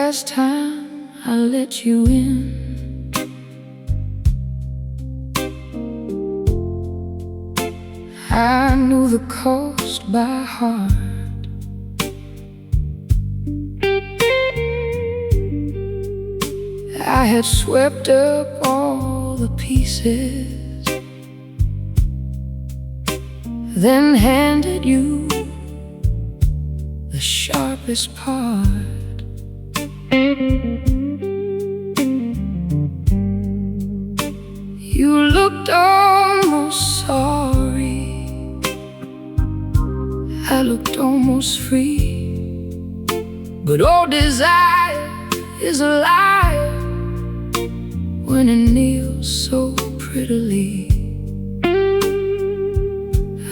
last time I let you in, I knew the coast by heart. I had swept up all the pieces, then handed you the sharpest part. You looked almost sorry, I looked almost free, but all desire is a liar when it kneels so prettily.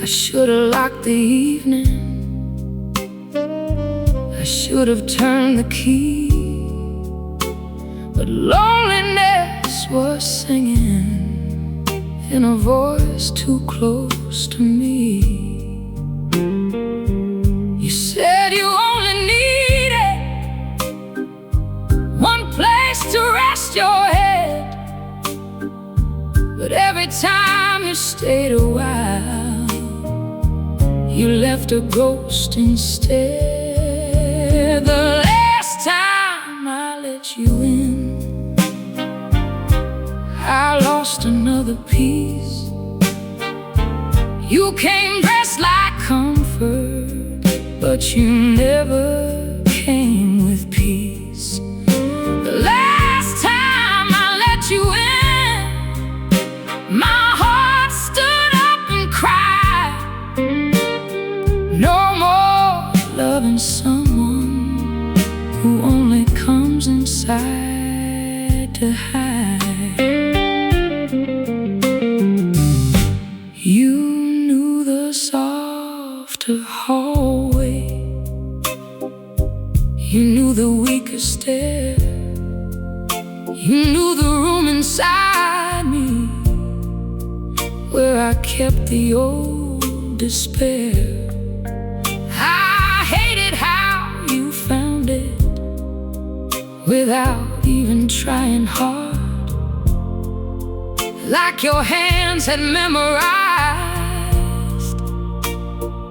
I should have locked the evening, I should have turned the key, but loneliness was singing in a voice too close to me. You said you only needed one place to rest your head, but every time you stayed a while, you left a ghost instead. The last time I let you in, I lost another piece. You came dressed like comfort, but you never came with peace. The last time I let you in, my heart stood up and cried. No more loving someone who only comes inside to hide. You knew the softer hallway, you knew the weaker stair, you knew the room inside me where I kept the old despair. I hated how you found it without even trying hard, like your hands had memorized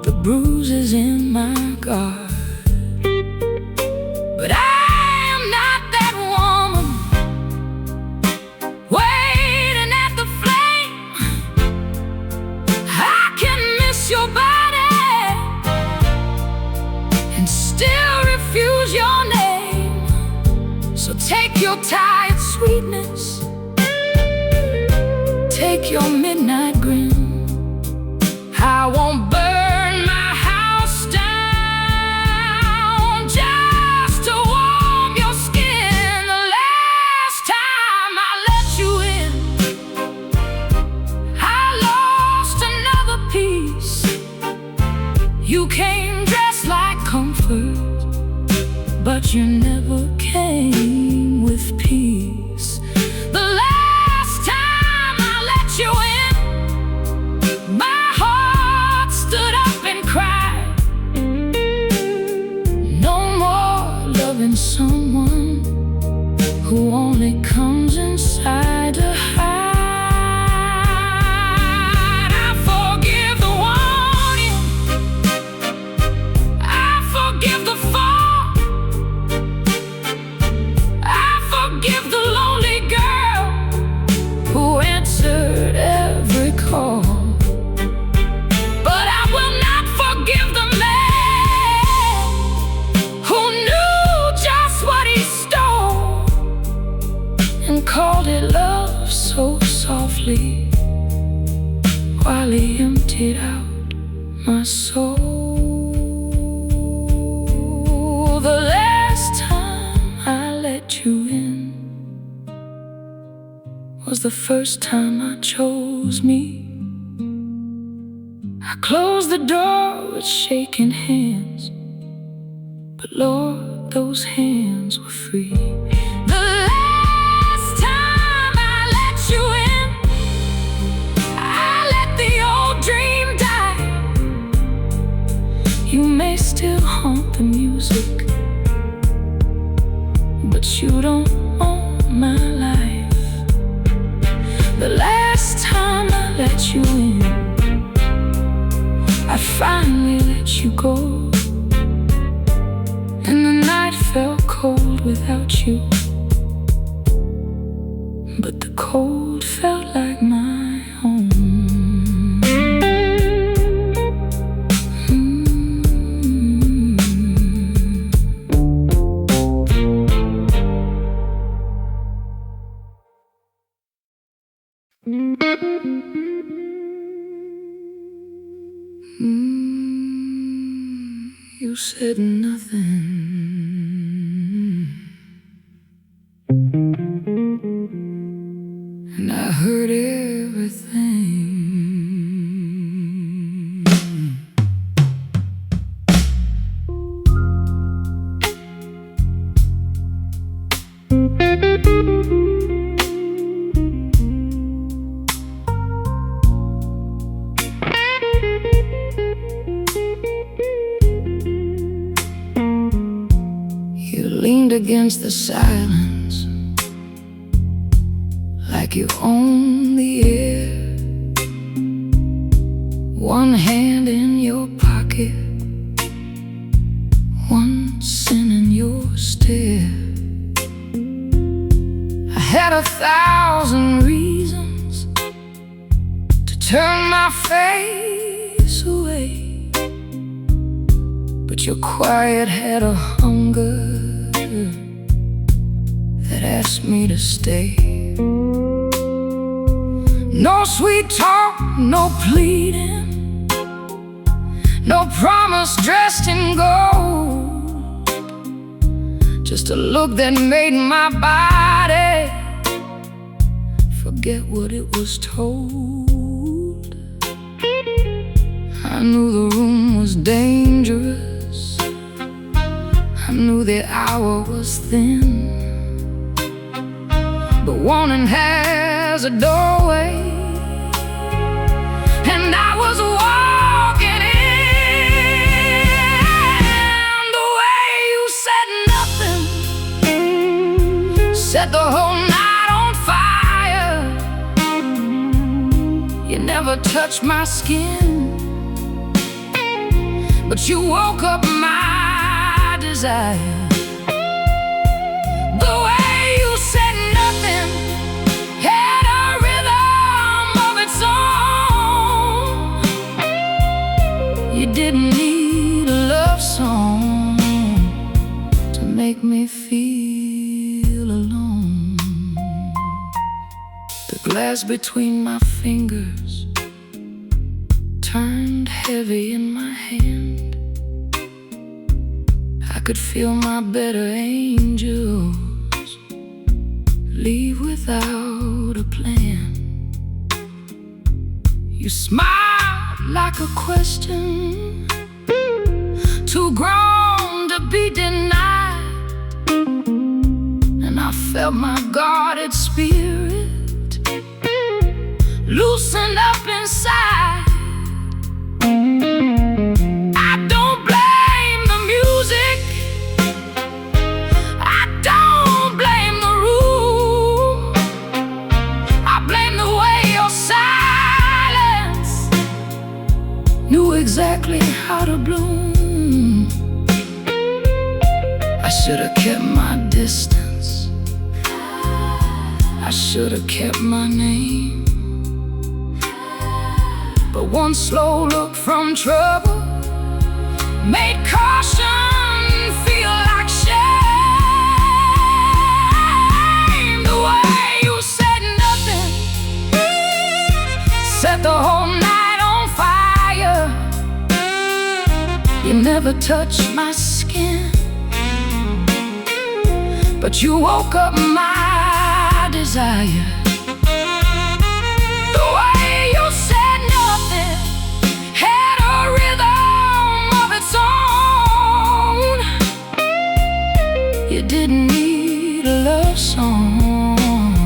the bruises in my guard. But I am not that woman waiting at the flame. I can miss your body and still refuse your name. So take your tired sweetness, take your midnight grin. I won't burn my house down just to warm your skin. The last time I let you in, I lost another piece. You came dressed like comfort, but you never came with peace. The last time I let you in, my heart stood up and cried. No more loving someone who only comes inside to hide. I forgive the warning, I forgive the fall, I forgive the lonely girl who answered every call. But I will not forgive the man who knew just what he stole and called it love so softly while he emptied out my soul. The last time I let you in was the first time I chose me. I closed the door with shaking hands, but Lord, those hands were free. The last time I let you in, I let the old dream die. You may still haunt the music, but you don't own my life. The last time I let you in, I finally let you go, and the night felt cold without you, but the cold felt like my home. You said nothing, and I heard everything. Leaned against the silence like you own the air, one hand in your pocket, one sin in your stare. I had 1,000 reasons to turn my face away, but your quiet had a hunger that asked me to stay. No sweet talk, no pleading, no promise dressed in gold, just a look that made my body forget what it was told. I knew the room was dangerous, I knew the hour was thin, but warning has a doorway, and I was walking in. The way you said nothing set the whole night on fire. You never touched my skin, but you woke up my desire. The way you said nothing had a rhythm of its own. You didn't need a love song to make me feel alone. The glass between my fingers turned heavy in my hand. I could feel my better angels leave without a plan. You smiled like a question too grown to be denied, and I felt my guarded spirit loosened up inside. I don't blame the music, I don't blame the room, I blame the way your silence knew exactly how to bloom. I should have kept my distance, I should have kept my name, but one slow look from trouble made caution feel like shame. The way you said nothing set the whole night on fire. You never touched my skin, but you woke up my desire. The way you said nothing had a rhythm of its own. You didn't need a love song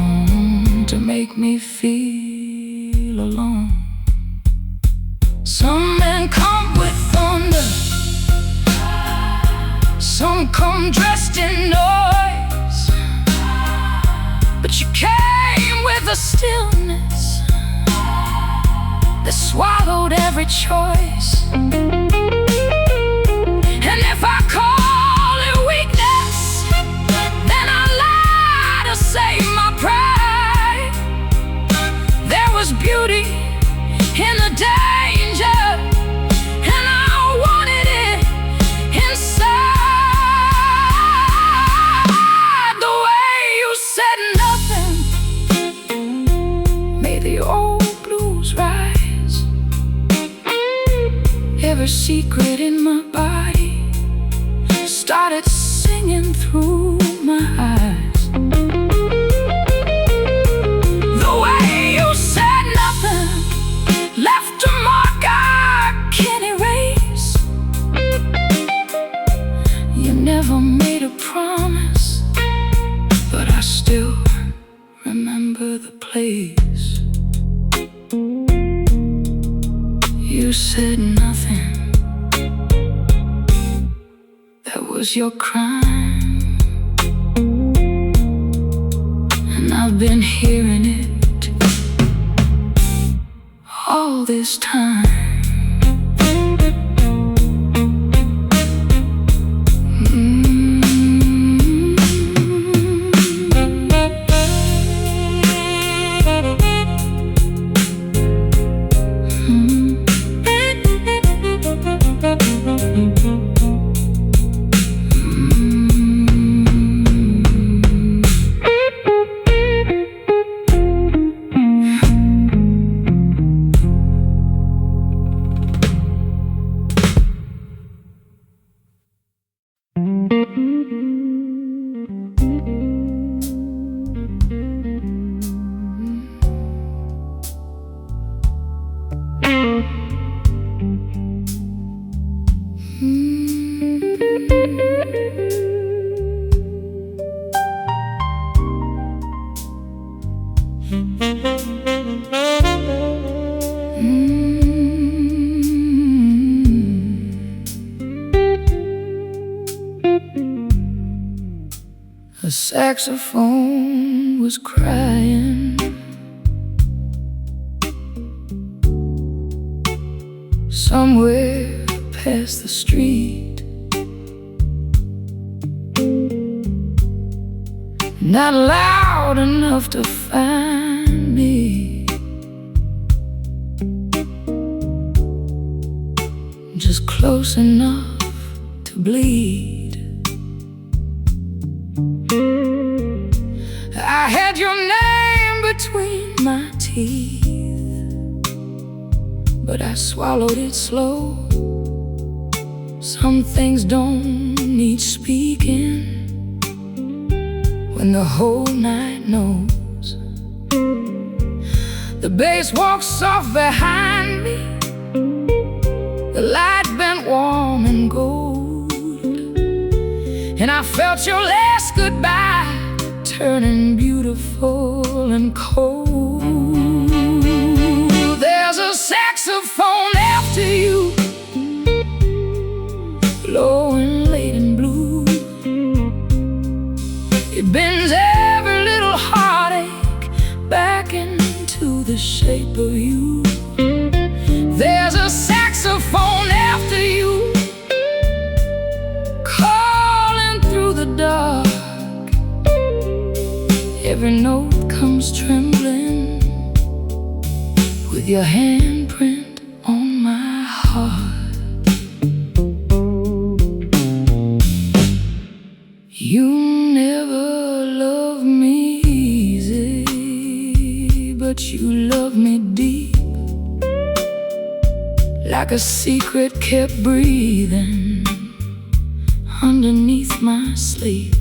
to make me feel alone. Some men come with thunder, some come dressed in noise, stillness that swallowed every choice. And if I call it weakness, then I lie to save my pride. There was beauty in the danger, and I wanted it inside. The way you said nothing made the old blues rise. Every secret in my body started singing through my eyes. The way you said nothing left a mark I can't erase. You never made a promise, but I still remember the place. You said nothing, that was your crime. And I've been hearing it all this time. The saxophone was crying. Somewhere past the street, not loud enough to find me, just close enough to bleed. I had your name between my teeth, but I swallowed it slow. Some things don't need speaking when the whole night knows. The bass walked soft behind me, the light bent warm and gold, and I felt your last goodbye turning beautiful and cold. There's a saxophone after you, low and late and blue. It bends every little heartache back into the shape of you. There's a saxophone after you, calling through the dark. Every note comes trembling with your handprint on my heart. You never loved me easy, but you loved me deep, like a secret kept breathing underneath my sleep.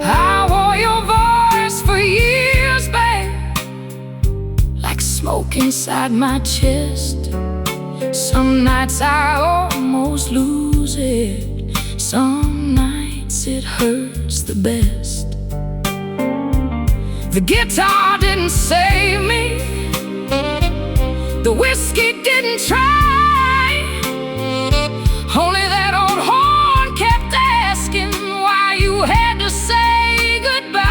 I wore your voice for years, babe, like smoke inside my chest. Some nights I almost lose it, some nights it hurts the best. The guitar didn't save me, the whiskey didn't try, only that old horn kept asking why you had to say goodbye.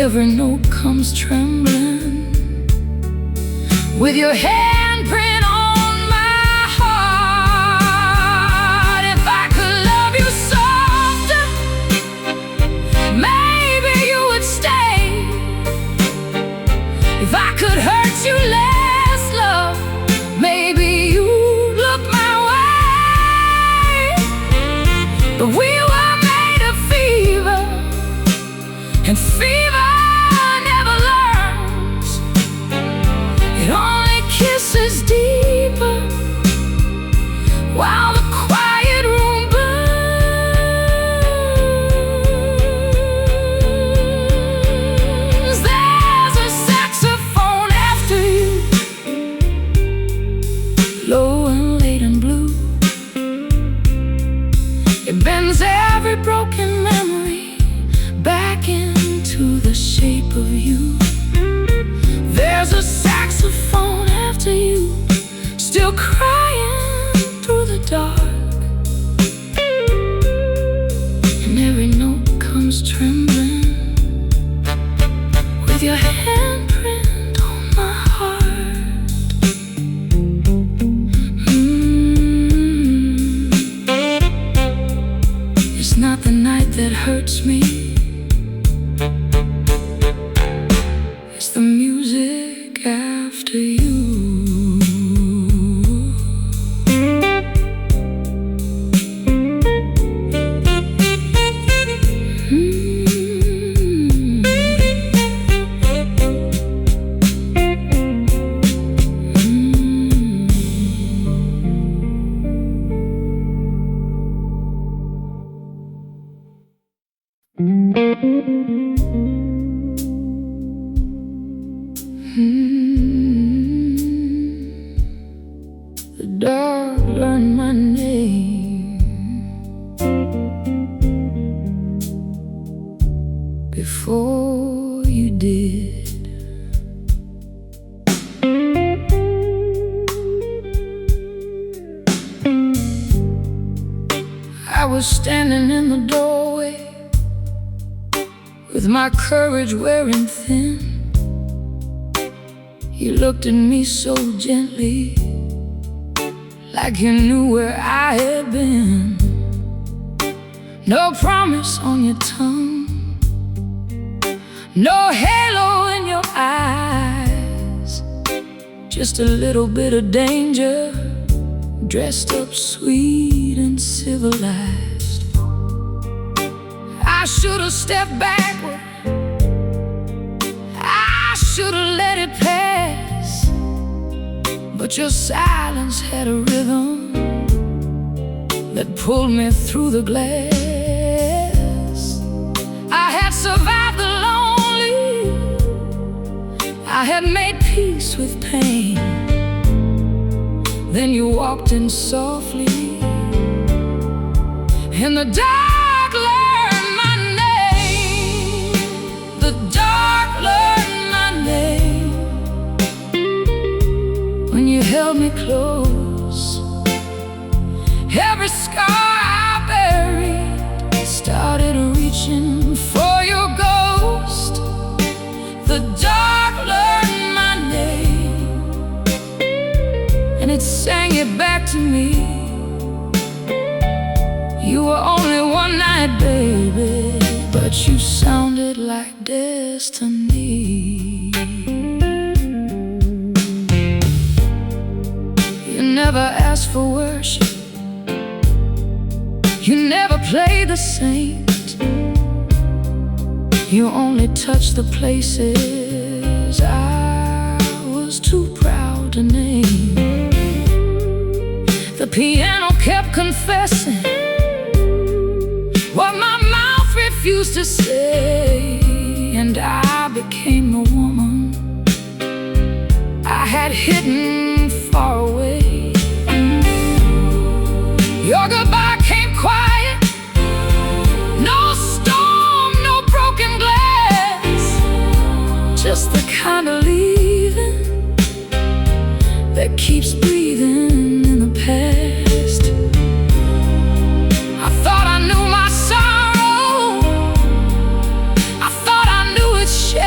every note comes trembling, with your handprint on my heart. If I could love you softer, maybe you would stay. If I could hurt you less, love, maybe you'd look my way. But we were made of fever, and fever never learns. It only kisses deeper while the quiet room burns. There's a saxophone after you, low and late and blue. It bends every broken memory back into the shape of you. There's a saxophone after you, still crying through the dark, and every note comes trembling, with your handprint on my heart. It's not the night that hurts me, it's the music after you. The dark learned my name before you did. I was standing in the doorway, with my courage wearing thin. You looked at me so gently, like you knew where I had been. No promise on your tongue, no halo in your eyes, just a little bit of danger, dressed up sweet and civilized. I should have stepped backward, I should have let it pass, but your silence had a rhythm that pulled me through the glass. I had survived the lonely, I had made peace with pain. Then you walked in softly, and the dark learned my name. The dark learned my name. When you held me close, every scar I buried started reaching for your ghost. The dark learned my name, and it sang it back to me. You were only one night, baby, but you sounded like destiny. You never asked for worship, you never played the saint, you only touched the places I was too proud to name. The piano kept confessing what my mouth refused to say, and I became the woman I had hidden far away. Your goodbye came quiet, no storm, no broken glass, just the kind of leaving that keeps breathing in the past. I thought I knew my sorrow, I thought I knew its shape.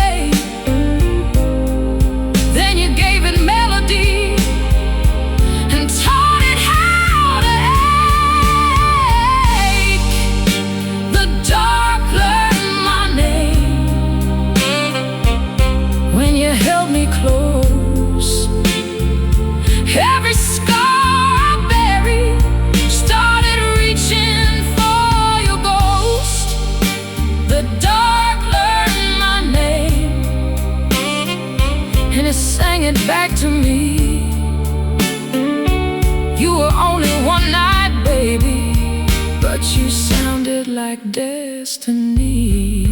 destiny.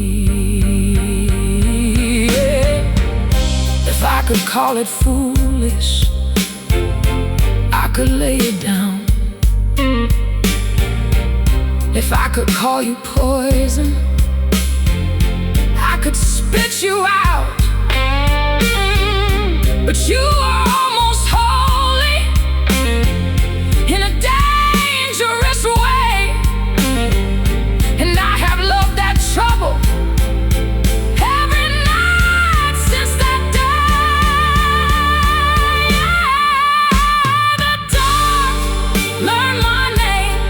If I could call it foolish, I could lay it down. If I could call you poison, I could spit you out. But you are almost holy in a dangerous way, and I have loved that trouble every night since that day. The dark learned my name,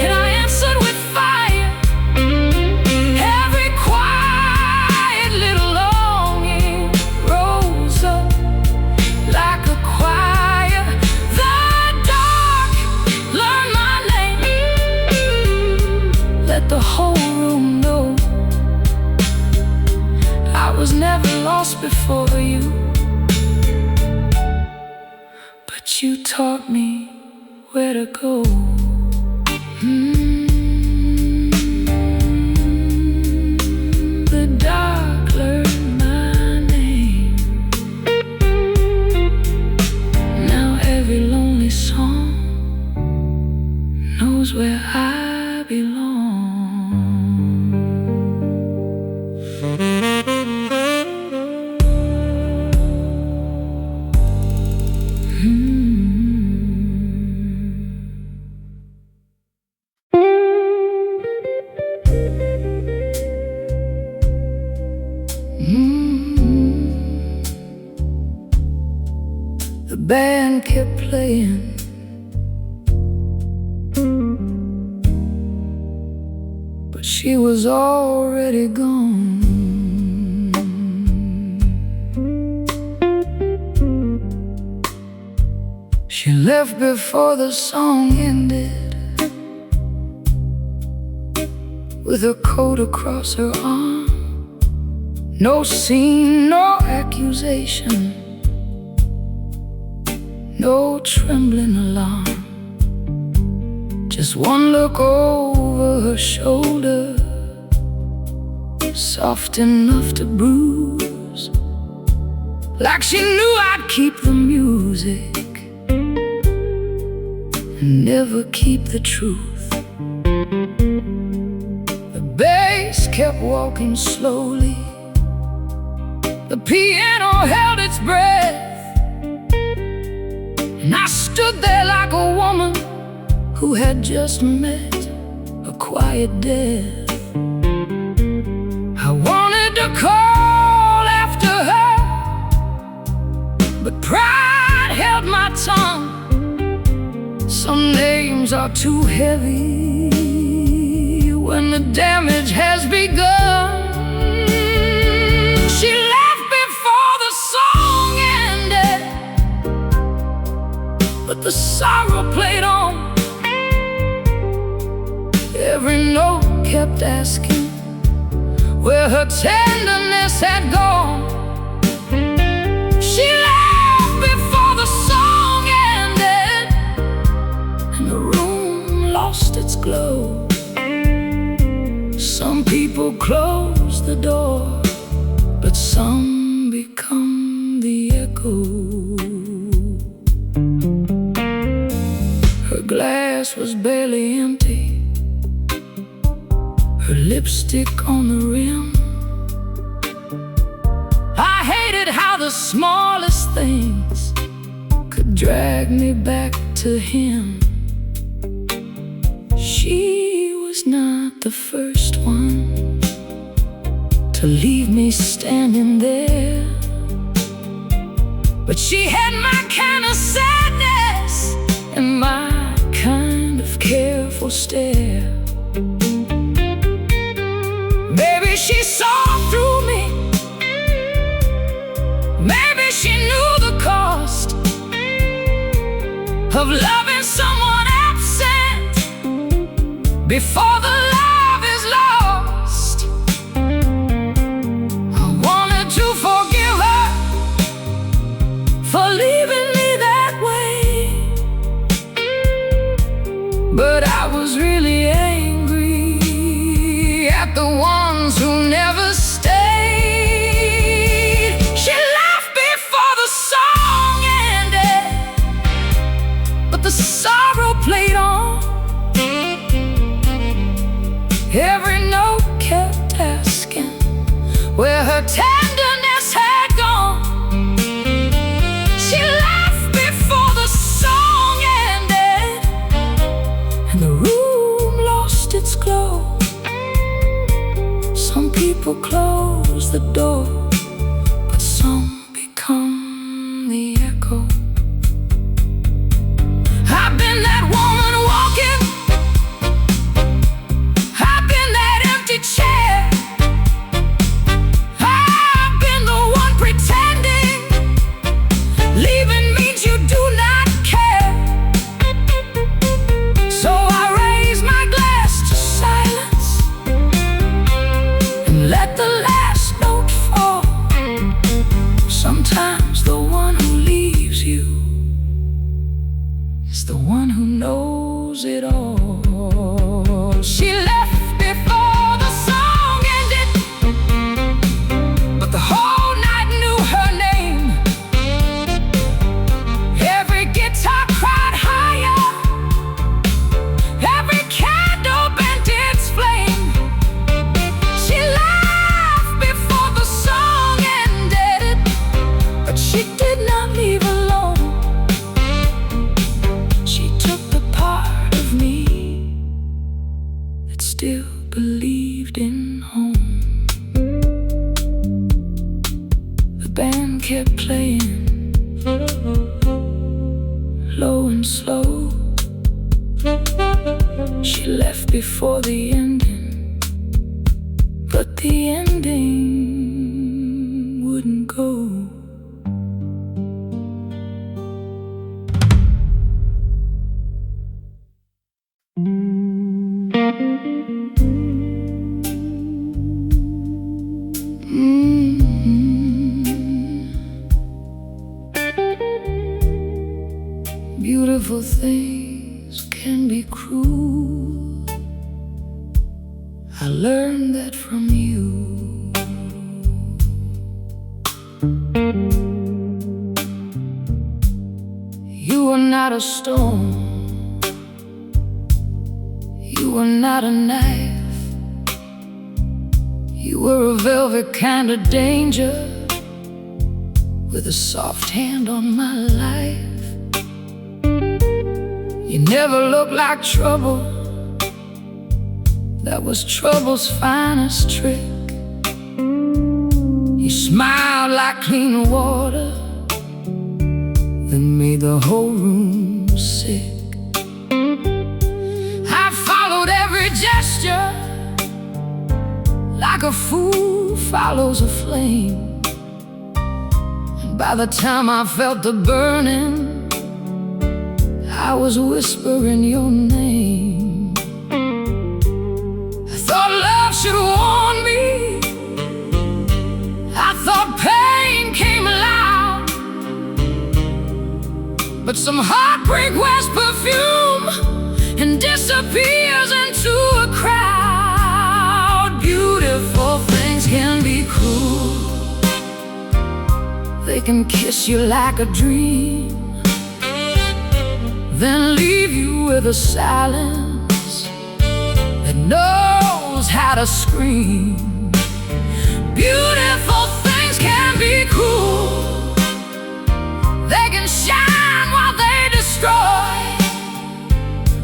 and I answered with fire. Every quiet little longing rose up like a choir. The dark learned my name. Let the whole room know I was never lost before you, but you taught me where to go. The dark learned my name. Now every lonely song knows where I belong. The band kept playing, but she was already gone. She left before the song ended, with her coat across her arm. No scene, no accusation, no trembling alarm. Just one look over her shoulder, soft enough to bruise, like she knew I'd keep the music and never keep the truth. The bass kept walking slowly, the piano held its breath, and I stood there like a woman who had just met a quiet death. I wanted to call after her, but pride held my tongue. Some names are too heavy when the damage has begun. She left before the song ended, but the sorrow played on. Every note kept asking where her tenderness had gone. She left before the song ended, and the room lost its glow. Some people close the door, but some become the echo. Her glass was barely empty, her lipstick on the rim. I hated how the smallest things could drag me back to him. She was not the first one to leave me standing there, but she had my kind of sadness and my kind of careful stare. Maybe she saw through me, maybe she knew the cost of loving someone absent before the love is lost. I wanted to forgive her for leaving me that way, but I was really angry the ones who never stayed. She left before the song ended, but the sorrow played on. Every note kept asking where her tenderness had gone. She left before the song ended, and the room lost its glow. Some people close the door, but some become the echo. I've been that woman walking, I've been that empty chair, I've been the one pretending. Leaving means you do not care. So I raise my glass to silence and let the last note fall. Sometimes the one who leaves you is the one who knows it all. She left before the song ended, but the whole night knew her name. Every guitar cried higher, every candle bent its flame. She left before the song ended, but she did not leave alone. She took the part of me that still believed in home. The band kept playing, low and slow. She left before the ending, but the ending wouldn't go. Beautiful things can be cruel. I learned that from you. You were not a stone, you were not a knife. You were a velvet kind of danger, with a soft hand on my life. You never looked like trouble, that was trouble's finest trick. You smiled like clean water that made the whole room sick. I followed every gesture like a fool follows a flame. And by the time I felt the burning, I was whispering your name. I thought love should warn me, I thought pain came loud, but some heartbreak wears perfume and disappears into a crowd. Beautiful things can be cruel, they can kiss you like a dream, then leave you with a silence that knows how to scream. Beautiful things can be cruel, they can shine while they destroy.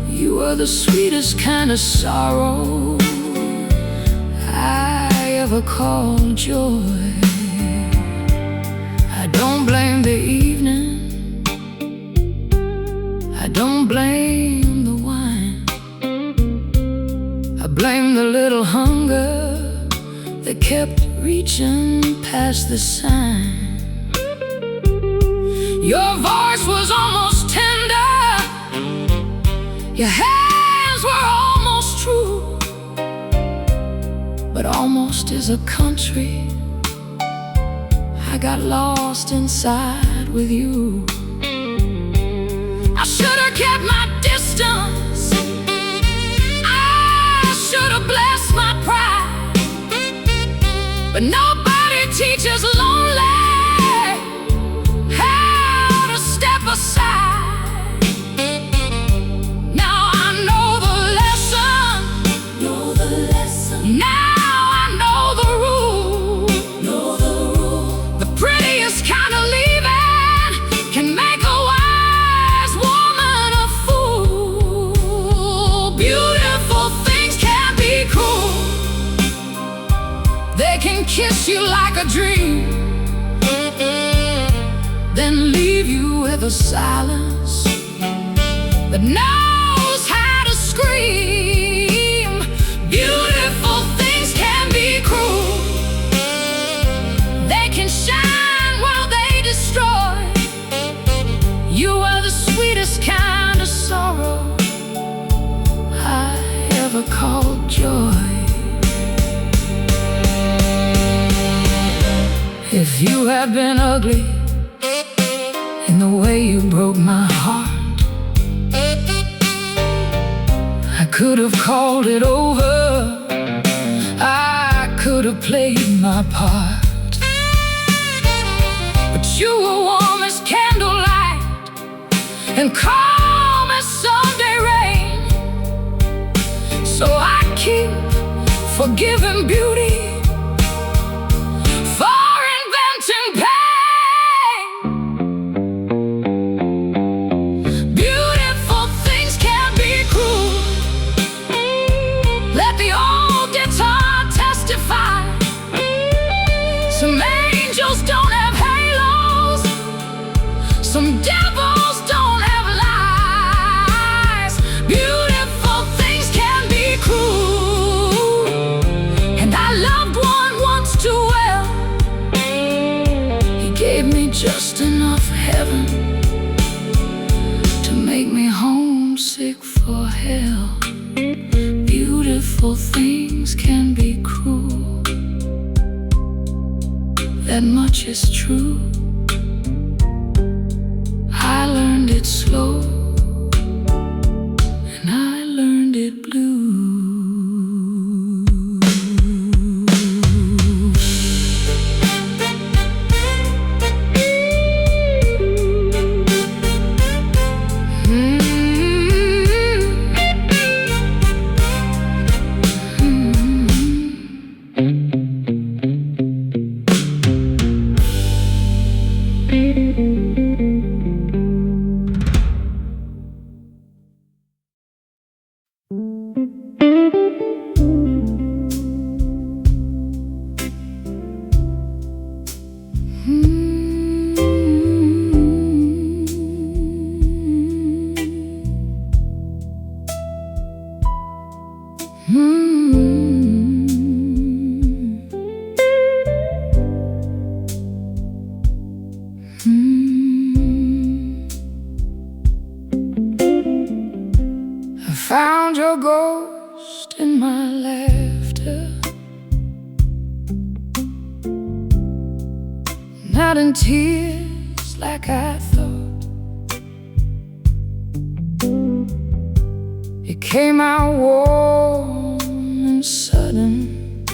You are the sweetest kind of sorrow I ever called joy. I don't blame the evening, I don't blame the wine, I blame the little hunger that kept reaching past the sign. Your voice was almost tender, your hands were almost true, but almost is a country. I got lost inside with you. I should have kept my distance, I should have blessed my pride. can kiss you like a dream, then leave you with a silence that knows how to scream. Beautiful things can be cruel. They can shine while they destroy. You are the sweetest kind of sorrow I ever called joy. If you had been ugly in the way you broke my heart, I could have called it over, I could have played my part. But you were warm as candlelight and calm as Sunday rain. So I keep forgiving beauty for inventing pain. Beautiful things can be cruel. Let the old guitar testify. Some angels don't have halos, some devils don't have lies. Beautiful things can be cruel, and I loved one once too well. He gave me just enough heaven to make me homesick for hell. Beautiful things can be cruel, that much is true. I learned it slow, and I learned it blue. I found your ghost in my laughter, not in tears like I thought. It came out warm and sudden,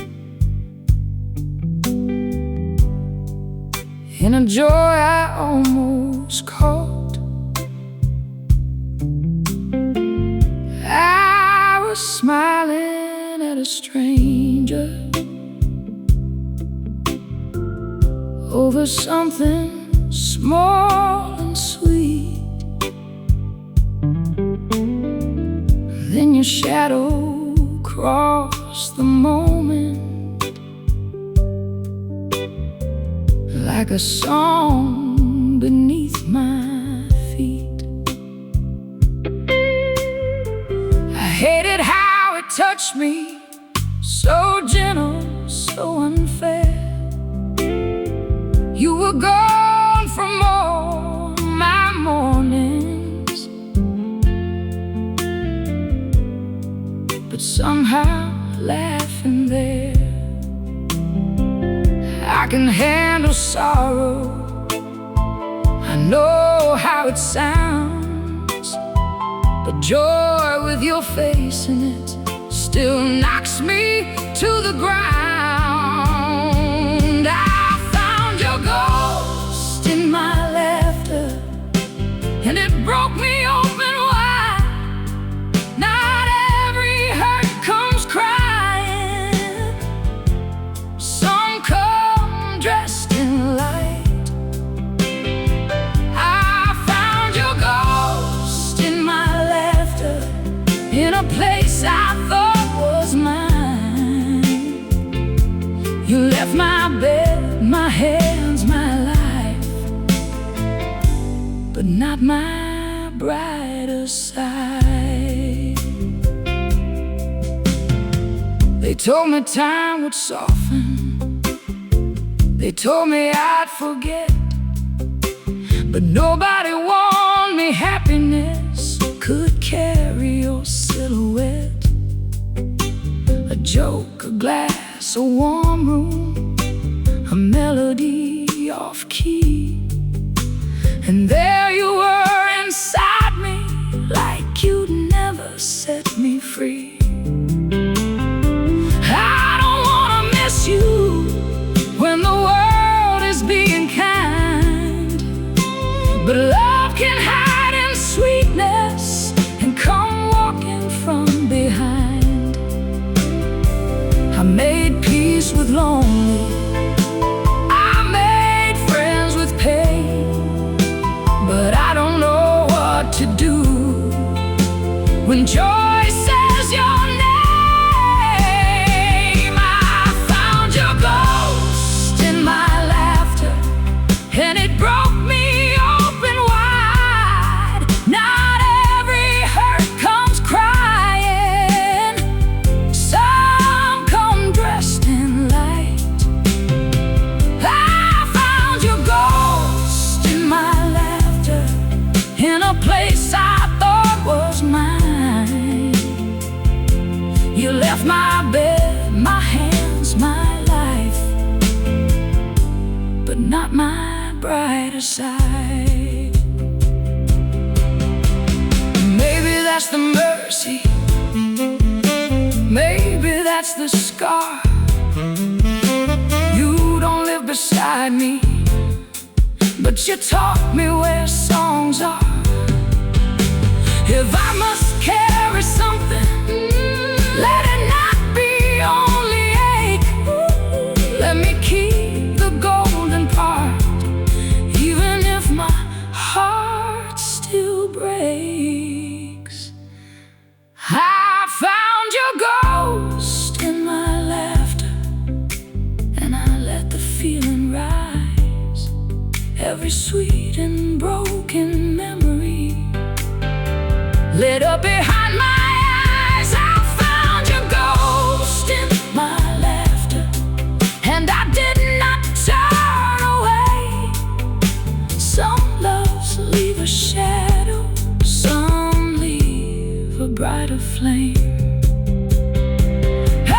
in a joy I almost caught. I was smiling at a stranger over something small and sweet. Then your shadow crossed the moment like a song beneath my feet. I hated how it touched me, so gentle, so unfair. You were gone from all my mornings, but somehow laughing there. I can handle sorrow, I know how it sounds, but joy with your face in it still knocks me to the ground. I found your ghost in my laughter, and it broke me open wide. Not every hurt comes crying, some come dressed in light. I found your ghost in my laughter, in a place I thought was mine. You left my bed, my hands, my life, but not my brighter side. They told me time would soften, they told me I'd forget, but nobody warned me happiness could carry your silhouette. A joke, a glass, a warm room, a melody off key, and there you were inside me, like you'd never set me free. I don't wanna miss you when the world is being kind, but love can hide in sweetness and come walking from behind. I made peace with lonely, I made friends with pain, but I don't know what to do when joy says your name. I found your ghost in my laughter, and it broke me open wide. Not every hurt comes crying, some come dressed in light. I found your ghost in my laughter, in a place I thought was mine. You left my bed, my hands, my life, but not my brighter side. Maybe that's the mercy, maybe that's the scar. You don't live beside me, but you taught me where songs are. If I must carry something, let it not be only ache. Let me keep the golden part, even if my heart still breaks. I found your ghost in my laughter, and I let the feeling rise. Every sweet and broken memory lit up behind my eyes. I found your ghost in my laughter, and I did not turn away. Some loves leave a shadow, some leave a brighter flame. I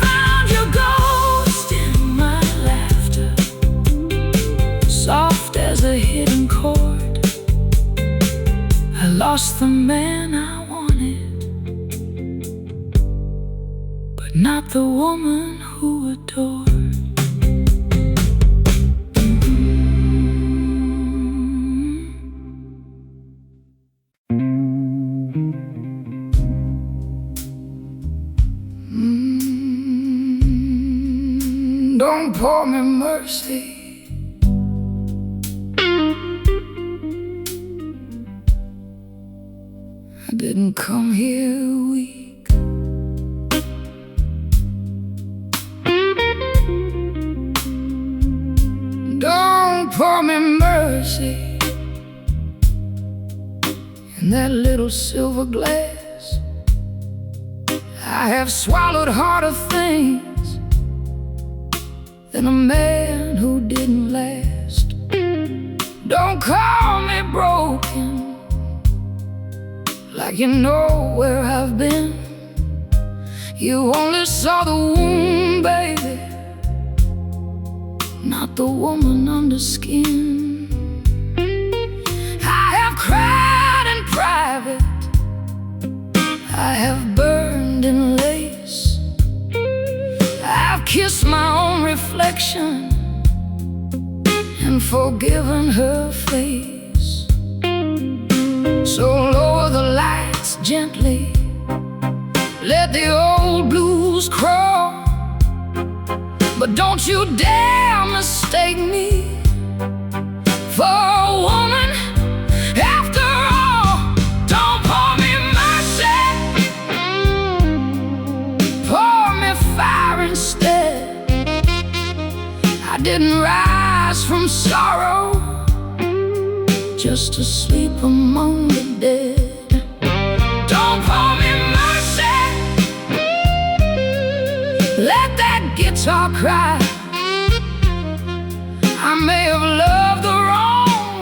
found your ghost in my laughter, soft as a hidden chord. I lost the man I wanted, but not the woman who adored. Don't pour me mercy, I didn't come here weak. Don't pour me mercy in that little silver glass. I have swallowed harder things than a man who didn't last. Don't call me broken, like you know where I've been. You only saw the wound, baby, not the woman under skin. I have cried in private, I have burned in lace, I've kissed my own reflection and forgiven her face. So lower the lights gently, let the old blues crawl, but don't you dare mistake me for a woman after all. Don't pour me mercy, pour me fire instead. didn't rise from sorrow just to sleep among the dead. Don't pour me mercy, let that guitar cry. I may have loved the wrong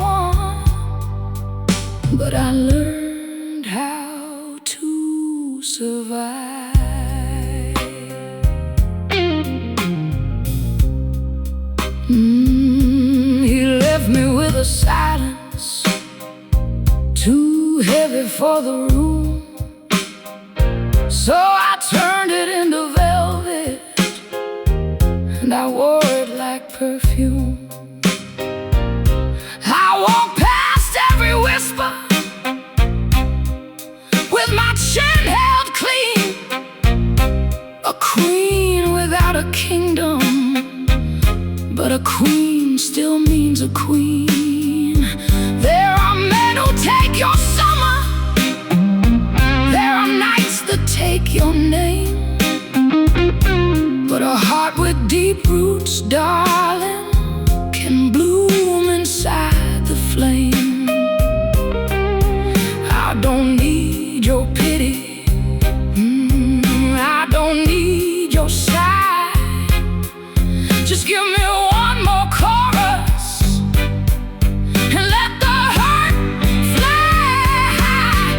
one, but I learned how to survive. He left me with a silence too heavy for the room, so I turned it into velvet and I wore it like perfume. I walked past every whisper with my chin held clean, a queen without a kingdom, but a queen still means a queen. There are men who take your summer, there are nights that take your name, but a heart with deep roots, darling, can bloom inside the flame. I don't need your pity, I don't need your sigh. Just give me one more chorus and let the hurt fly high.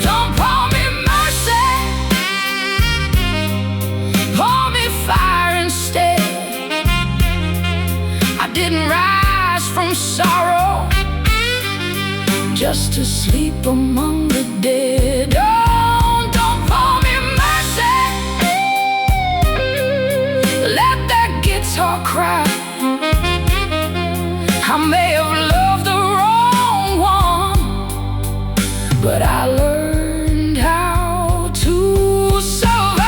Don't pour me mercy, pour me fire instead. I didn't rise from sorrow just to sleep among the dead. Don't pour me mercy, let that guitar cry. I may have loved the wrong one, but I learned how to survive.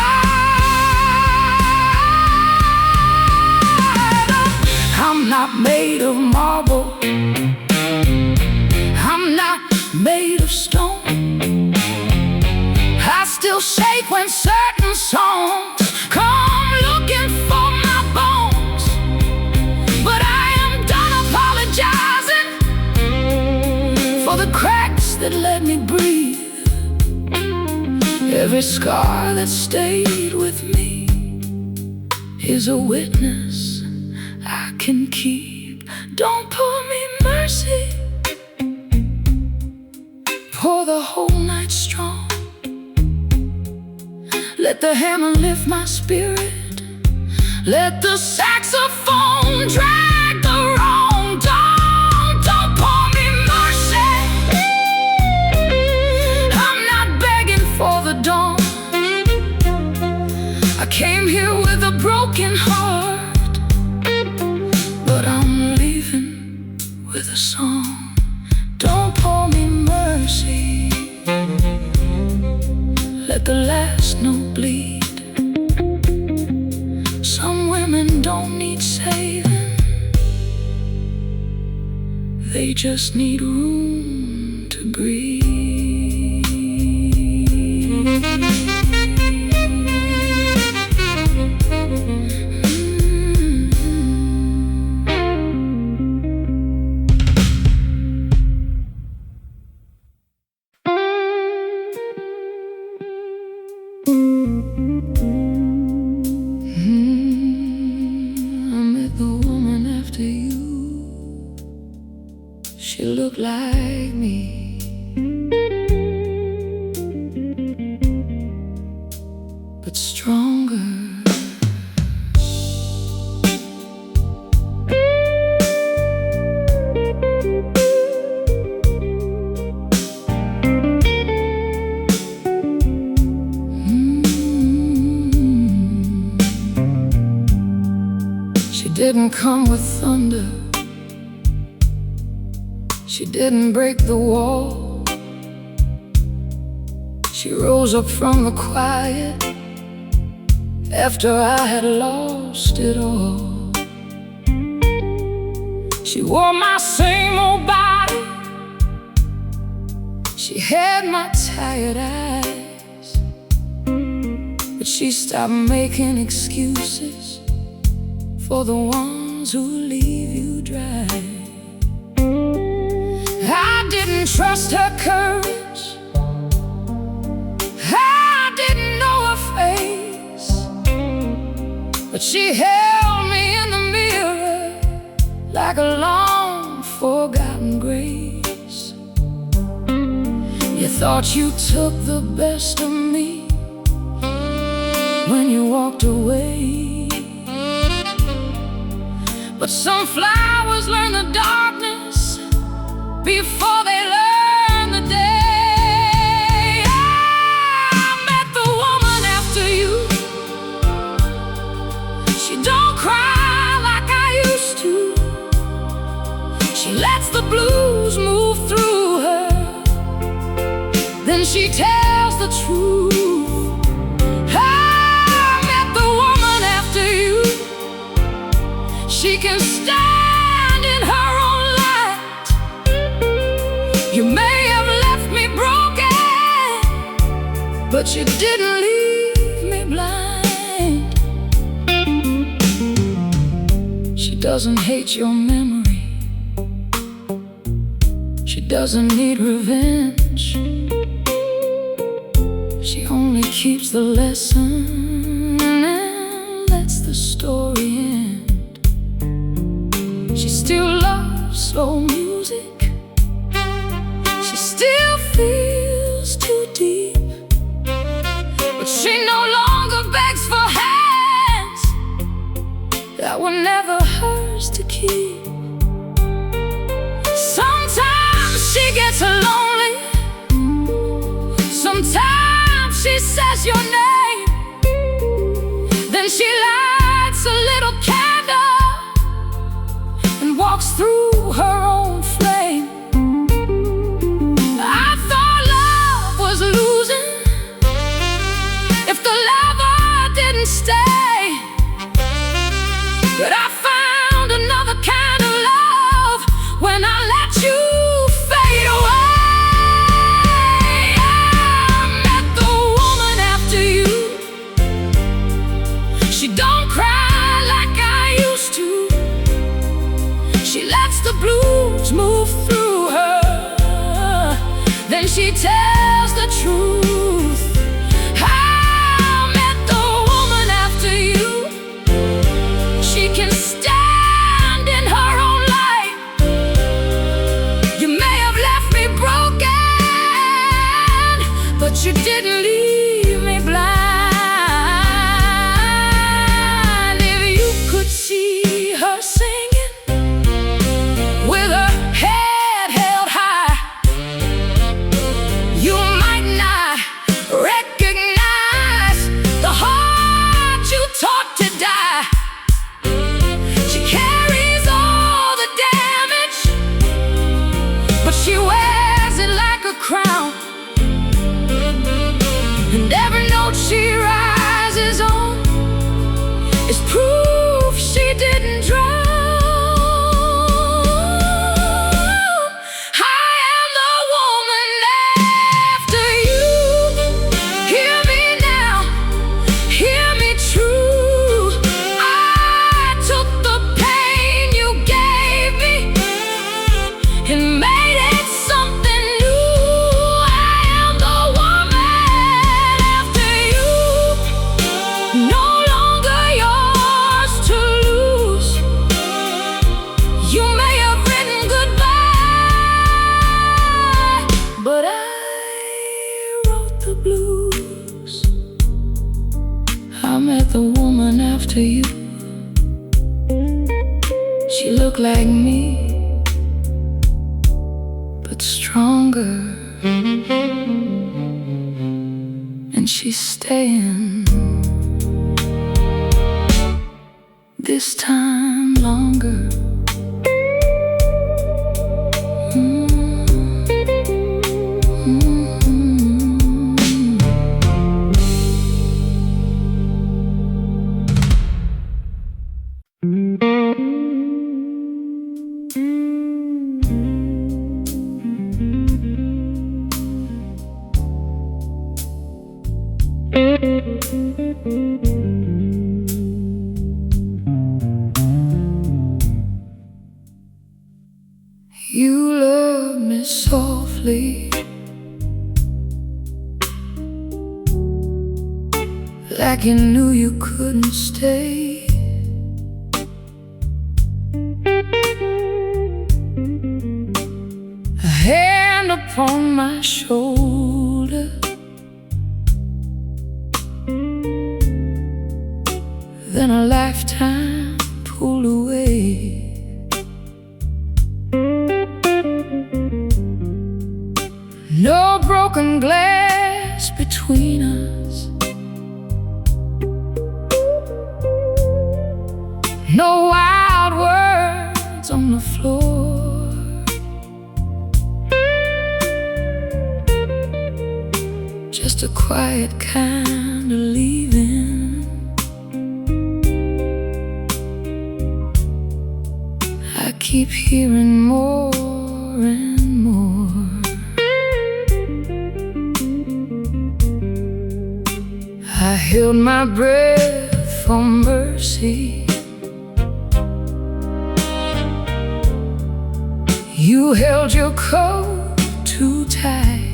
I'm not made of marble, I'm not made of stone. I still shake when certain songs come looking for my bones, but I am done apologizing for the cracks that let me breathe. Every scar that stayed with me is a witness I can keep. Don't pour me mercy, pour the whole night strong. Let the hammer lift my spirit, let the saxophone drag the wrong dawn. Don't pour me mercy, I'm not begging for the dawn. I came here with a broken heart, but I'm leaving with a song. Don't pour me mercy, let the last note bleed. Some women don't need saving, they just need room to breathe. I met the woman after you. She looked like me, but stronger. She didn't come with thunder, she didn't break the wall. She rose up from the quiet after I had lost it all. She wore my same old body, she had my tired eyes, but she stopped making excuses for the one ones who leave you dry. I didn't trust her courage, I didn't know her face, but she held me in the mirror like a long forgotten grace. You thought you took the best of me when you walked away, but some flowers learn the darkness before they learn the day. I met the woman after you. She don't cry like I used to. She lets the blues move through her, then she tells the truth. I met the woman after you. She can stand in her own light. You may have left me broken, but you didn't leave me blind. She doesn't hate your memory, she doesn't need revenge. She only keeps the lesson and lets the story end. She still loves slow music, she still feels too deep, but she no longer begs for hands that were never hers to keep. Sometimes she gets lonely, sometimes she says your name, then she lights a little candle and walks through her own flame. I thought love was losing if the lover didn't stay, but I found another kind of love when I let you fade away. I met the woman after you. She don't cry like I used to. She lets the blues move through her, then she tells the truth. I met the woman after you. She can stand in her own light. You may have left me broken, but you didn't leave me blind. If you could see her singing with her head held high, you might not recognize the heart you taught to die. She carries all the damage, but she wears it like a crown, and every note she rises on is proof she didn't drown. I am the woman after you. Hear me now, hear me true. I took the pain you gave me and made it something new. I am the woman after you, no longer yours to lose. You may have written goodbye, but I wrote the blues. I met the woman after you. She looked like me, but stronger, and she's staying this time longer. like you knew you couldn't stay. A hand upon my shoulder, then a lifetime pulled away. No broken glass between us, no wild words on the floor. Just a quiet kind of leaving. I keep hearing more and more. I held my breath for mercy. You held your coat too tight.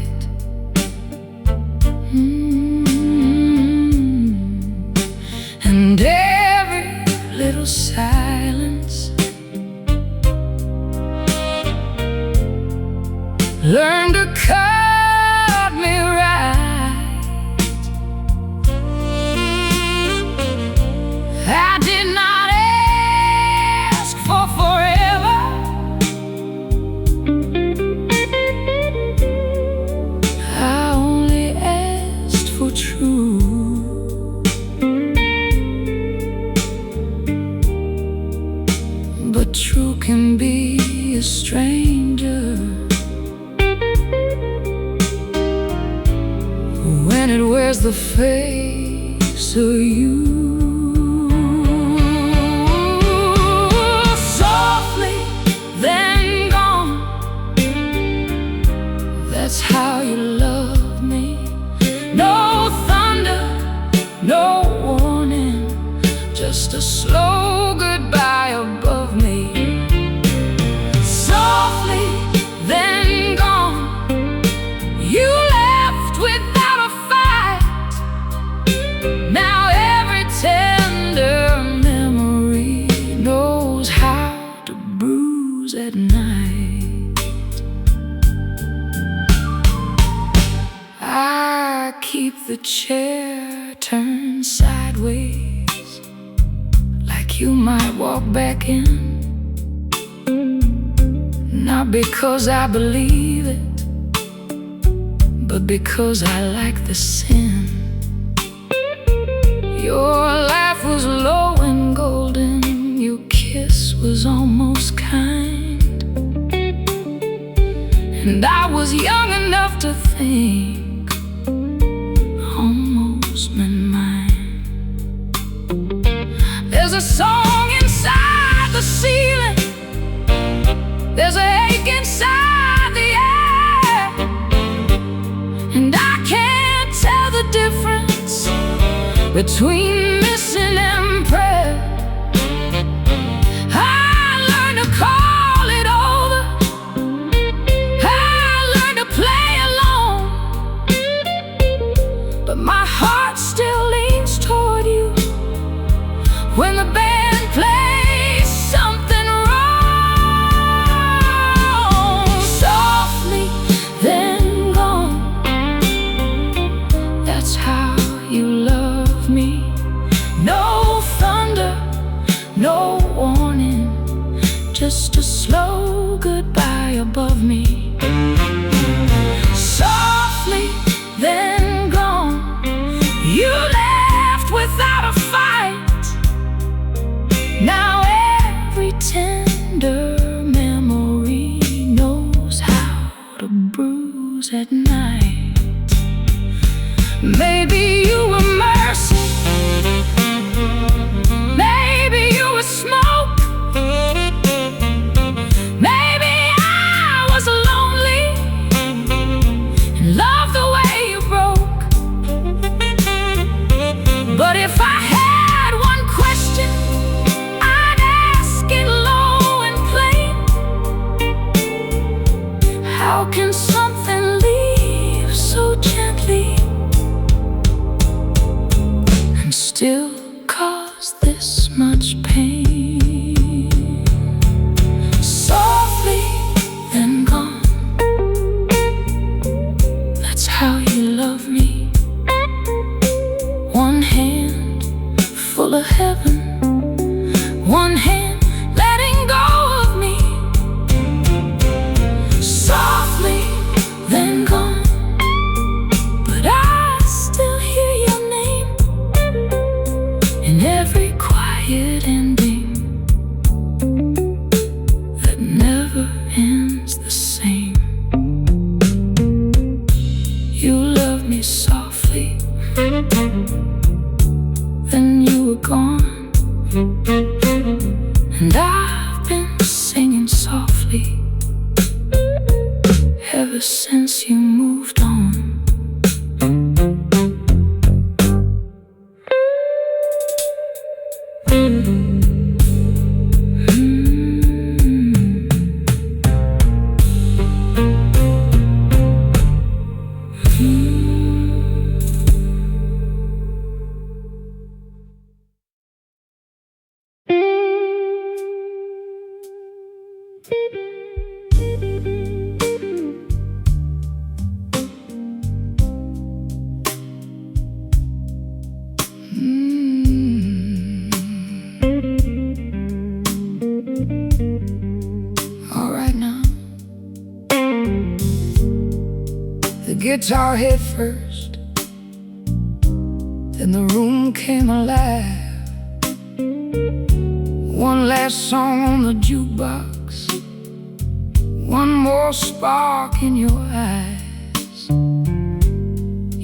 And every little silence learned to cut me right. I did not ask for forever. I only asked for true. But true can be a stranger when it wears the face of you. That's how you love me. No thunder, no warning, just a slow goodbye above me. Softly, then gone. You left without a fight. Now every tender memory knows how to bruise at night. I keep the chair turned sideways, like you might walk back in. Not because I believe it, but because I like the sin. Your laugh was low and golden, your kiss was almost kind, and I was young enough to think almost meant mine. There's a song inside the ceiling, there's a ache inside the air, and I can't tell the difference between missing and prayer. I learned to call it over, I learned to play alone, but my heart still leans toward you when the band plays something wrong. Softly, then gone. That's how you love me. No thunder, no warning, just a slow goodbye above me. Softly, then gone. You left without a fight. Now every tender memory knows how to bruise at night. Maybe you were mercy, maybe you were smoke, maybe I was lonely and loved the way you broke. But if I had one question, I'd ask it low and plain. How can something leave cause this much pain. Softly, then gone. That's how you love me. One hand full of heaven, one hand letting go of me. Softly, then gone, but I still hear your name in every quiet ending that never ends the same. You love me softly, then you were gone. And I've been singing softly ever since you moved on. All right now, the guitar hit first, then the room came alive. One last song on the jukebox, one more spark in your eyes.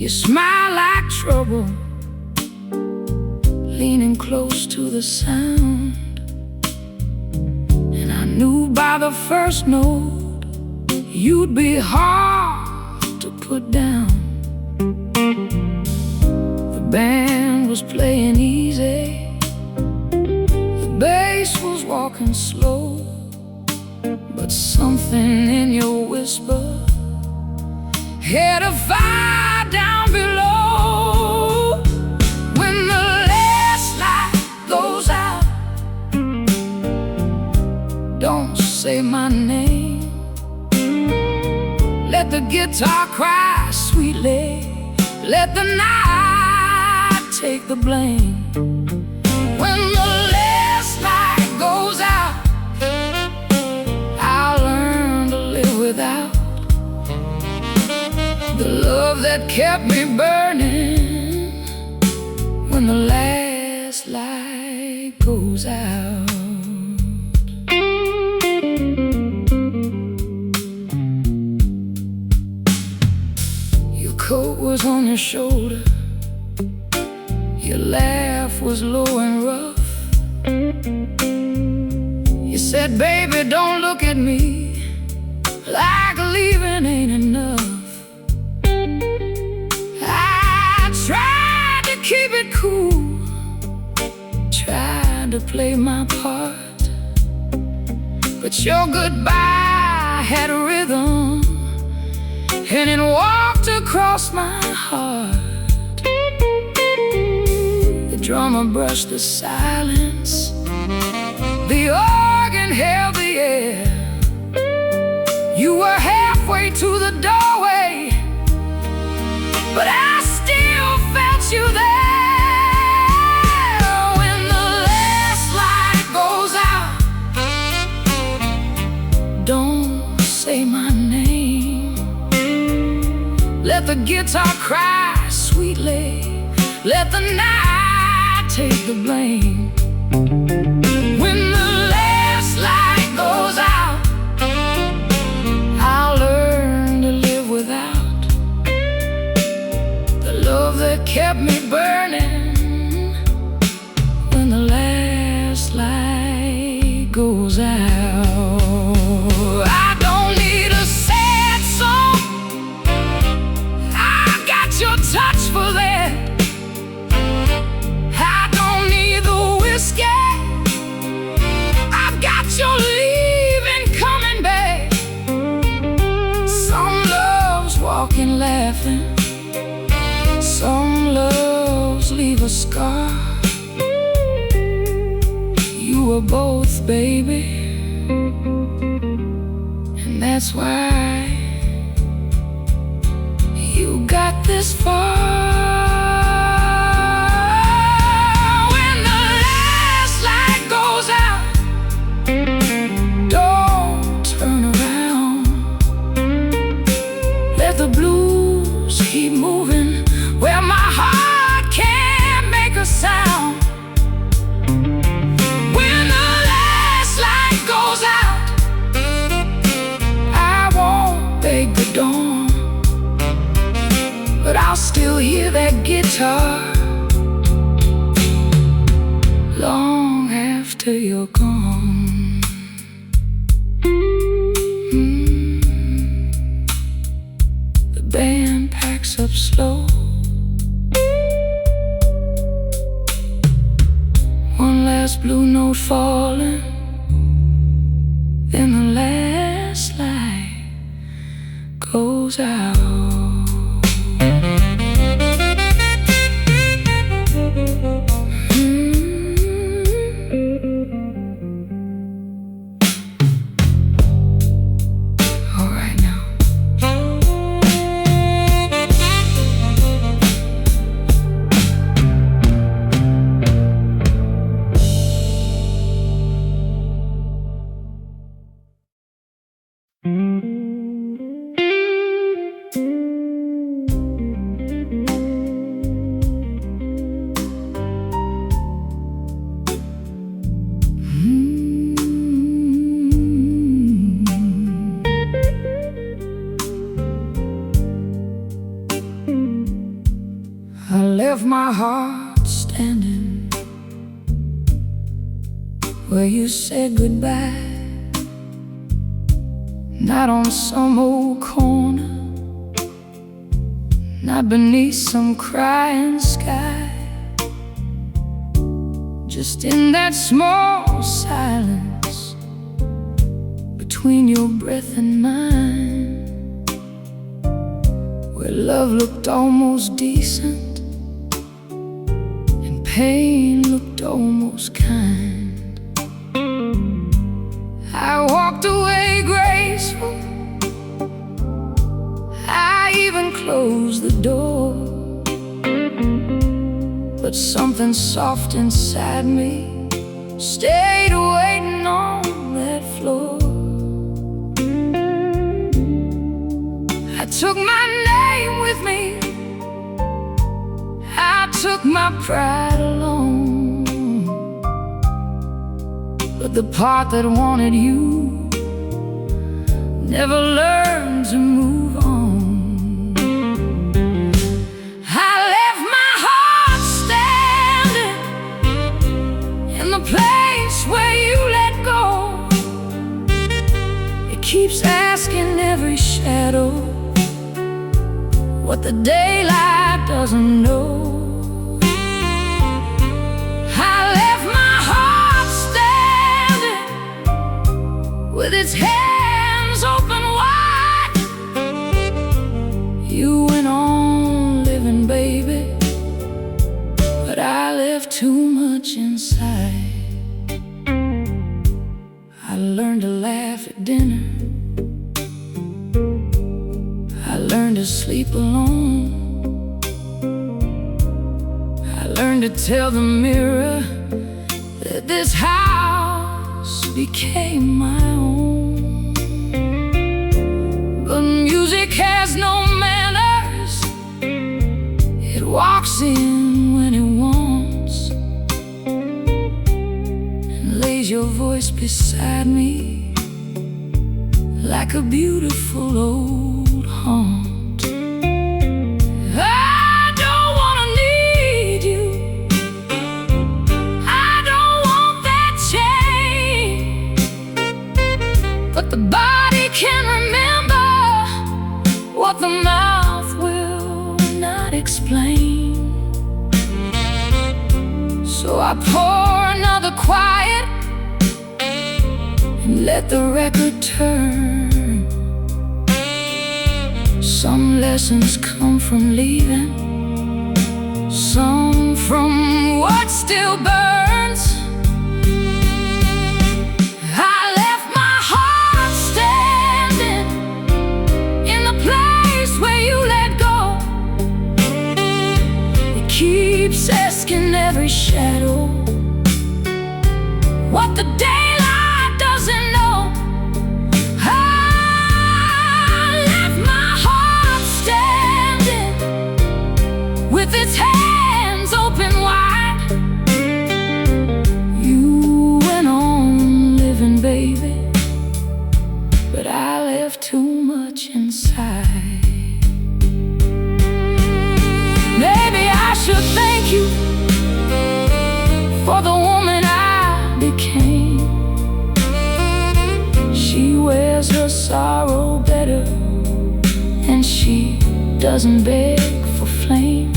You smile like trouble, leaning close to the sound. And I knew by the first note you'd be hard to put down. The band was playing easy, the bass was walking slow, but something in your whisper had a fire down below. When the last light goes out, don't say my name. Let the guitar cry sweetly, let the night take the blame. When the last light goes out, I'll learn to live without the love that kept me burning. When the last light goes out. Your coat was on your shoulder, your laugh was low and rough. You said, baby, don't look at me like leaving ain't enough. I tried to keep it cool, tried to play my part, but your goodbye had a rhythm, and it walked across my heart. The drummer brushed the silence, the organ held the air. You were halfway to the doorway, but I still felt you there. When the last light goes out, don't say my name. Let the guitar cry sweetly, let the night take the blame. When the last light goes out, I'll learn to live without the love that kept me burning. When the last light goes out, I don't need a sad song, I got your touch for that. I don't need the whiskey, I've got your leaving coming back. Some loves walking laughing, some loves leave a scar. were both, baby, and that's why you got this far. When the last light goes out, don't turn around. Let the blues keep moving where my heart can't make a sound. When the last light goes out, I won't beg the dawn, but I'll still hear that guitar long after you're gone. The band packs up slow. One last blue note falling, then the last light goes out. I left my heart standing where you said goodbye, not on some old corner, not beneath some crying sky, just in that small silence between your breath and mine, where love looked almost decent, pain looked almost kind. I walked away graceful, I even closed the door, but something soft inside me stayed waiting on that floor. I took my name with me, I took my pride along, but the part that wanted you never learned to move on. I left my heart standing in the place where you let go. It keeps asking every shadow what the daylight doesn't know. With its hands open wide, you went on living, baby, but I left too much inside. I learned to laugh at dinner, I learned to sleep alone, I learned to tell the mirror that this house became my own. But music has no manners, it walks in when it wants, and lays your voice beside me like a beautiful old haunt. But the body can remember what the mouth will not explain. So I pour another quiet and let the record turn. Some lessons come from leaving, some from what still burns. what the daylight doesn't know. I left my heart standing with its hands open wide. You went on living, baby, but I left too much inside. Maybe I should thank you for the woman I became. She wears her sorrow better, and she doesn't beg for flame.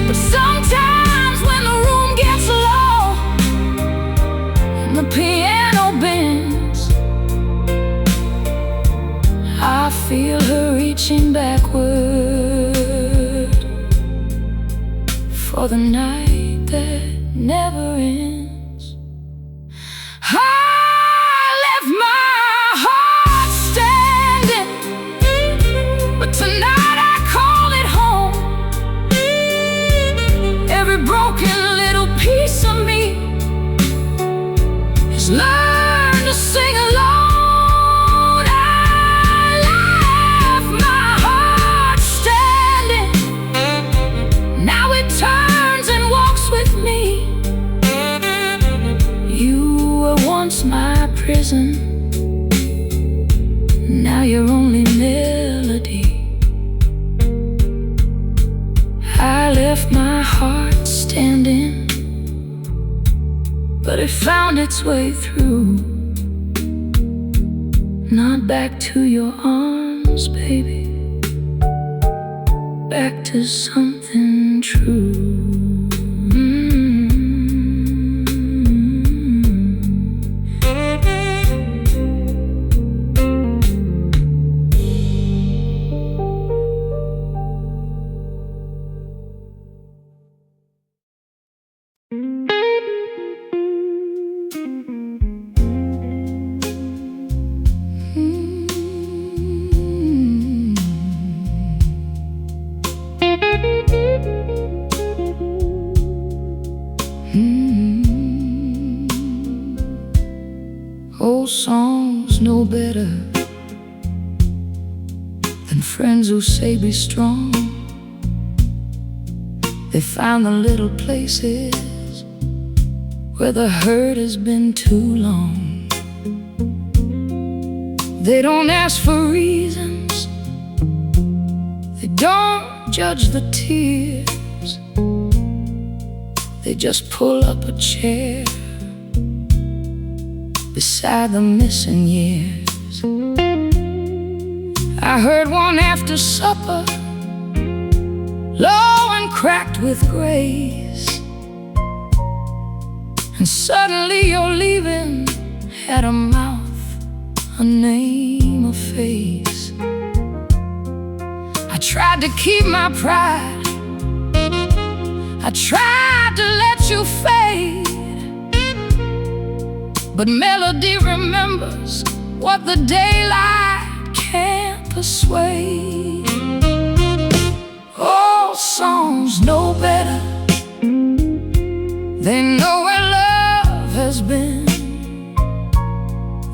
But sometimes when the room gets low and the piano bends, I feel her reaching backward for the night that never ends. I left my heart standing, but tonight I call it home. Every broken little piece of me has learned to sing alone. I left my heart standing, now it turns and walks with me. You were once my prison, now you're only melody. I left my heart standing, but it found its way through, not back to your arms, baby, back to something true. Old songs know better than friends who say be strong. They found the little places where the hurt has been too long. They don't ask for reasons, they don't judge the tears. They just pull up a chair beside the missing years. I heard one after supper, low and cracked with grace, and suddenly your leaving had a mouth, a name, a face. I tried to keep my pride, I tried to let you fade, but melody remembers what the daylight can't persuade. Old songs know better, they know where love has been.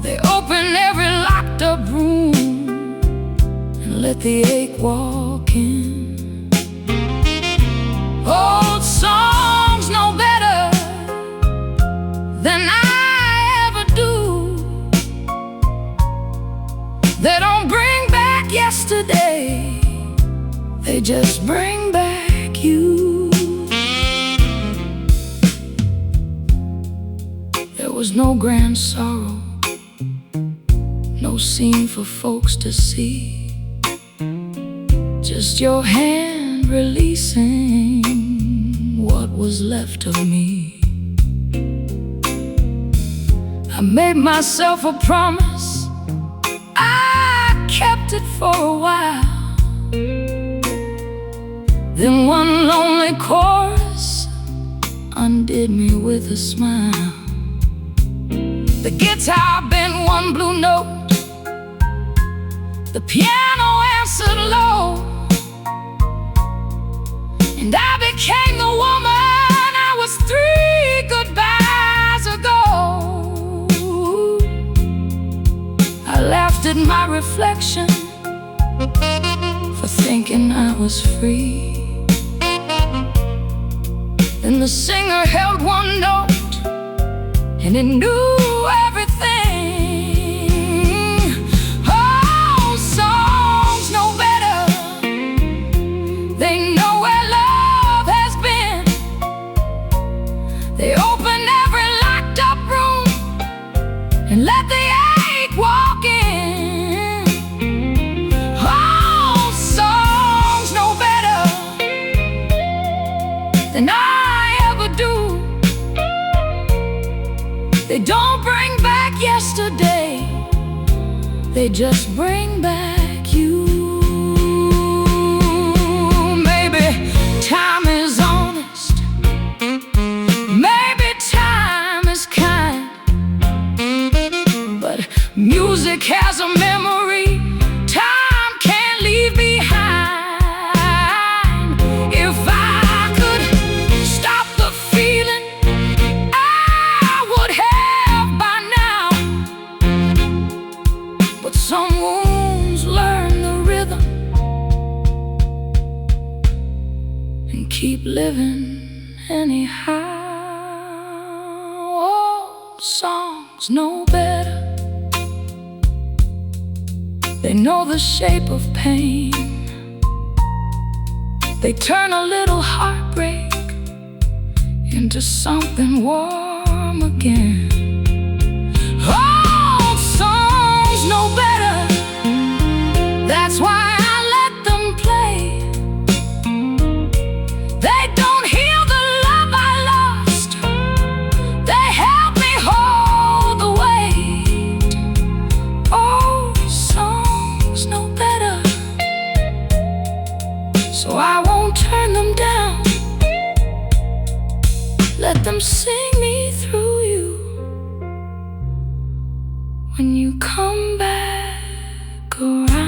They open every locked up room and let the ache walk in. Old songs know better than I ever do. They don't bring back yesterday, they just bring back you. There was no grand sorrow, no scene for folks to see, just your hand releasing what was left of me. I made myself a promise, I kept it for a while. Then one lonely chorus undid me with a smile. The guitar bent one blue note, the piano answered low, and I became the woman I was 3 goodbyes roasted my reflection for thinking I was free. Then the singer held one note and it knew everything. Oh, songs know better. They know where love has been. They open every locked up room and let the ache walk in. Oh, songs know better than I ever do. They don't bring back yesterday, they just bring back you. Maybe time is honest, maybe time is kind, but music has a memory time can't leave behind. If I could stop the feeling, I would have by now. But some wounds learn the rhythm and keep living anyhow. Old songs know better. They know the shape of pain. They turn a little heartbreak into something warm again. Old songs know better. That's why I let them play. They don't heal the love I lost. They help me hold the weight. Old songs know better, so I won't turn them down. Let them sing me through you when you come back around.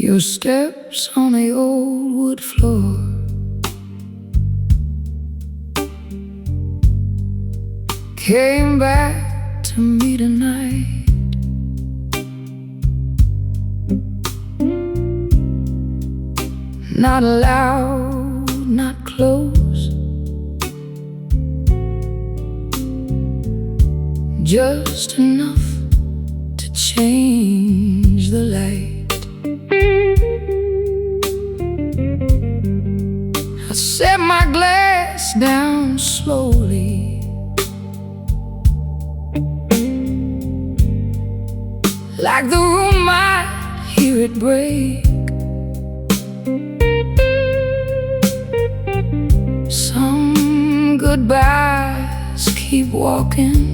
Your steps on the old wood floor, came back to me tonight. Not loud, not close, just enough to change the light. I set my glass down slowly, like the room might hear it break. Some goodbyes keep walking,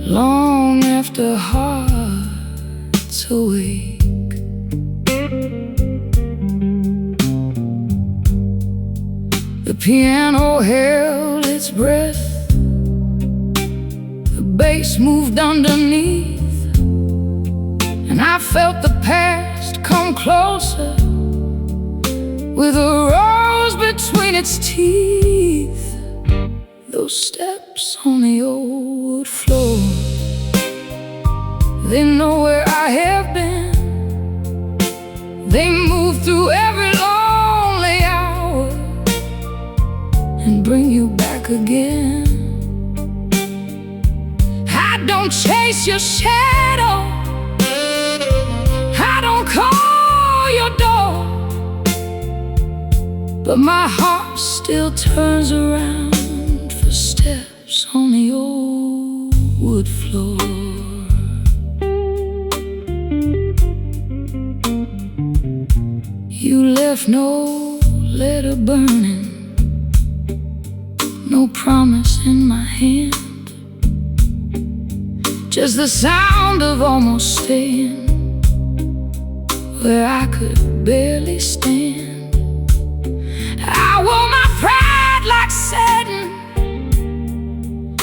long after hearts awake. The piano held its breath, the bass moved underneath, and I felt the past come closer with a rose between its teeth. Those steps on the old floor, they know where I have been. They move through every lonely hour and bring you back again. I don't chase your shadow, I don't call your door, but my heart still turns around for steps on the old wood floor. You left no letter burning, no promise in my hand, just the sound of almost staying where I could barely stand. I wore my pride like satin,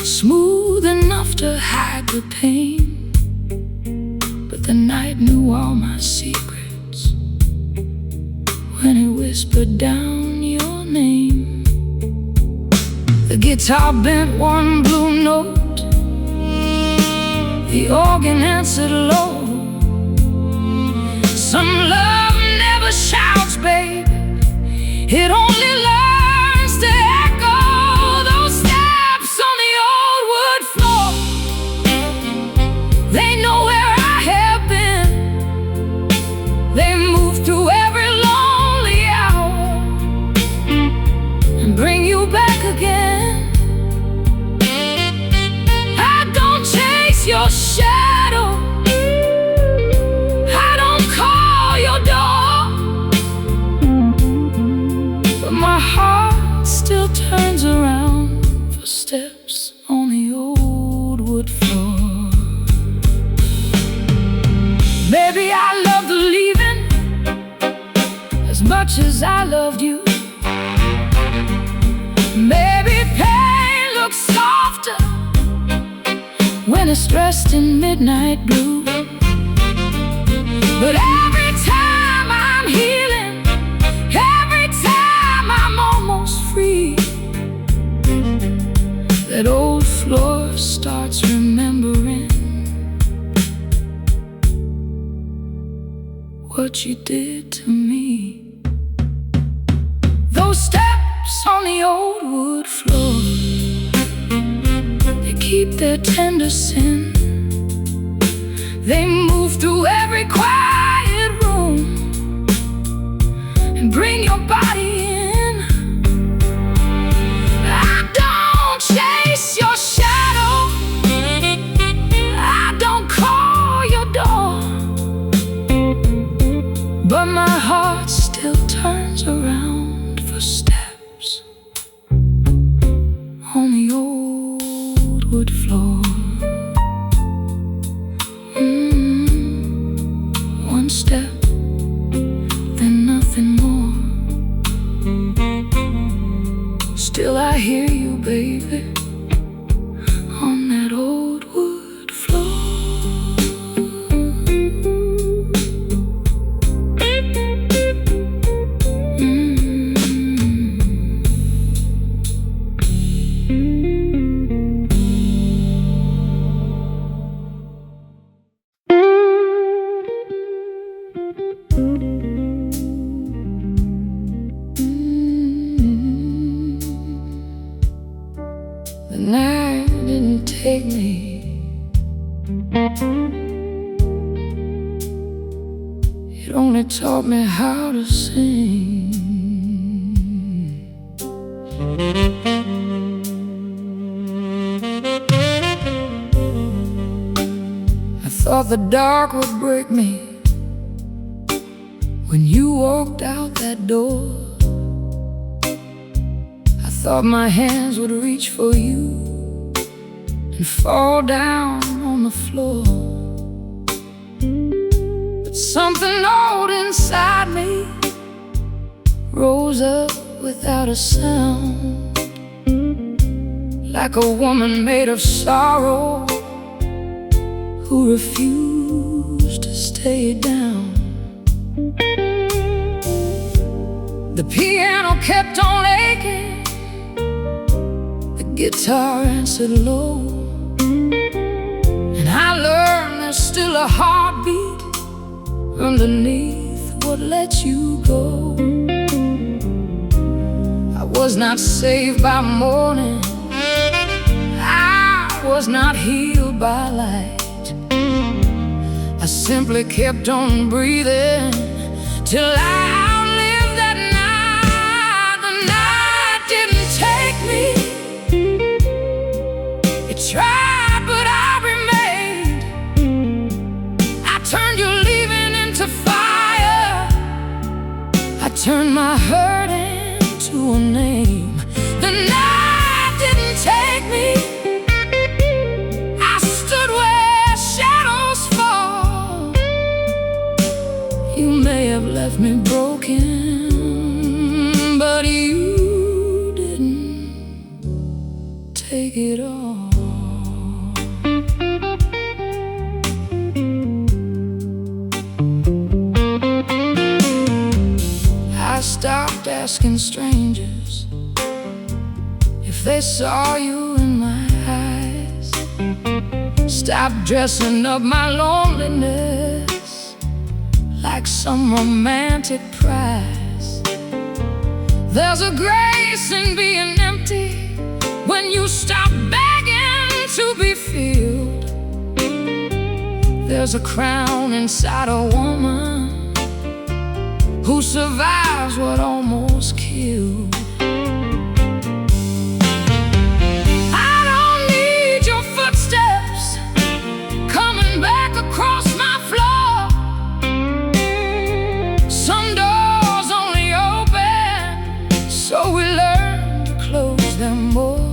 smooth enough to hide the pain, but the night knew all my secrets when it whispered down your name. The guitar bent one blue note, the organ answered low. Some love never shouts, babe, it only learns to echo. Those steps on the old wood floor, they know where I have been. They move through every lonely hour and bring you back again. I don't chase your shadow, I don't call your door, but my heart still turns around for steps on the old wood floor. Maybe I loved leaving as much as I loved you. Maybe pain looks softer when it's dressed in midnight blue, but every time I'm healing, every time I'm almost free, that old floor starts remembering what you did to me. Those steps on the old wood floor, they keep their tender sin. They move through every quiet room and bring your body in. I don't chase your shadow, I don't call your door, but my heart still turns around for steps on the old wood floor. One step, then nothing more. Still I hear you, baby, on that old wood floor. The night didn't take me, it only taught me how to sing. I thought the dark would break me when you walked out that door. I thought my hands would reach for you and fall down on the floor, but something old inside me rose up without a sound, like a woman made of sorrow who refused to stay down. The piano kept on aching, the guitar answered low, and I learned there's still a heartbeat underneath what lets you go. I was not saved by morning, I was not healed by light. I simply kept on breathing till I outlived that night. turned my hurt into a name. The night didn't take me. I stood where shadows fall. You may have left me broken, but you didn't take it all. I stopped asking strangers if they saw you in my eyes. Stopped dressing up my loneliness like some romantic prize. There's a grace in being empty when you stop begging to be filled. There's a crown inside a woman who survives what almost killed. I don't need your footsteps coming back across my floor. Some doors only open so we learn to close them more.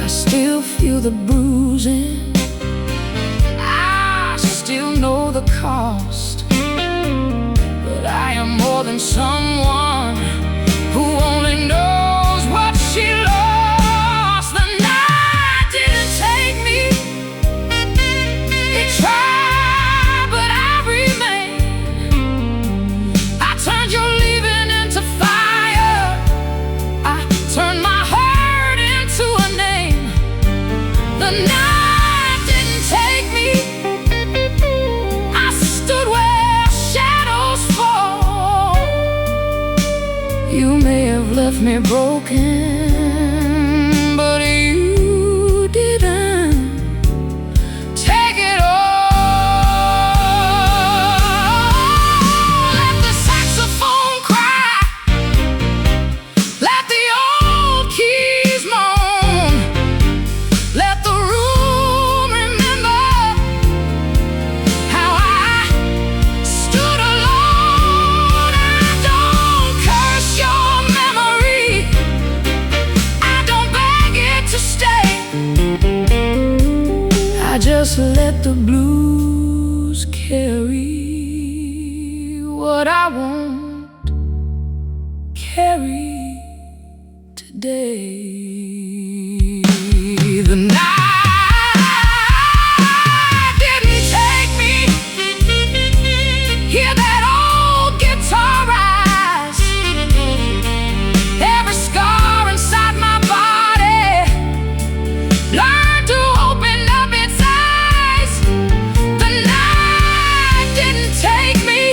I still feel the bruising, I still know the cost. I am more than someone who only knows what she lost. The night didn't take me. It tried, but I remain. I turned your leaving into fire. I turned my hurt into a name. The night didn't take me. I stood where shadows fall. You may have left me broken, but you didn't take it all. Let the saxophone cry, let the old keys moan, let the room remember how I stood alone. I don't curse your memory, I don't beg it to stay. I just let the blues carry what I won't carry today. The night didn't take me. Hear that old guitar rise, every scar inside my body learn to open up its eyes. The night didn't take me.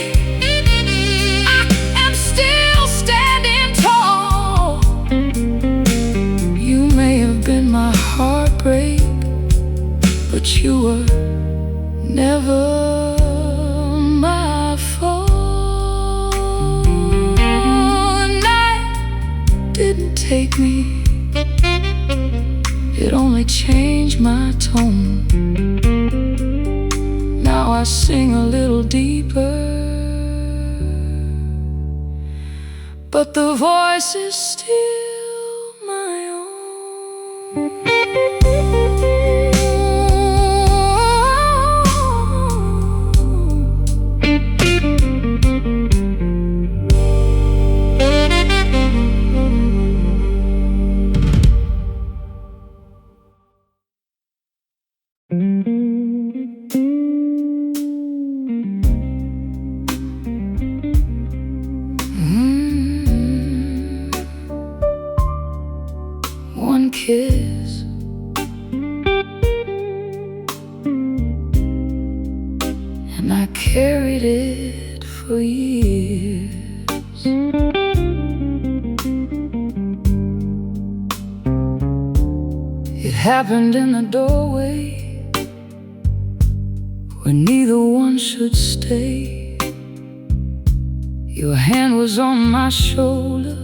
I am still standing tall. You may have been my heartbreak, but you were never my fault. The night didn't take me. It only changed my tone. Now I sing a little deeper, but the voice is still my own. One kiss, and I carried it for years. It happened in the doorway where neither one should stay. Your hand was on my shoulder,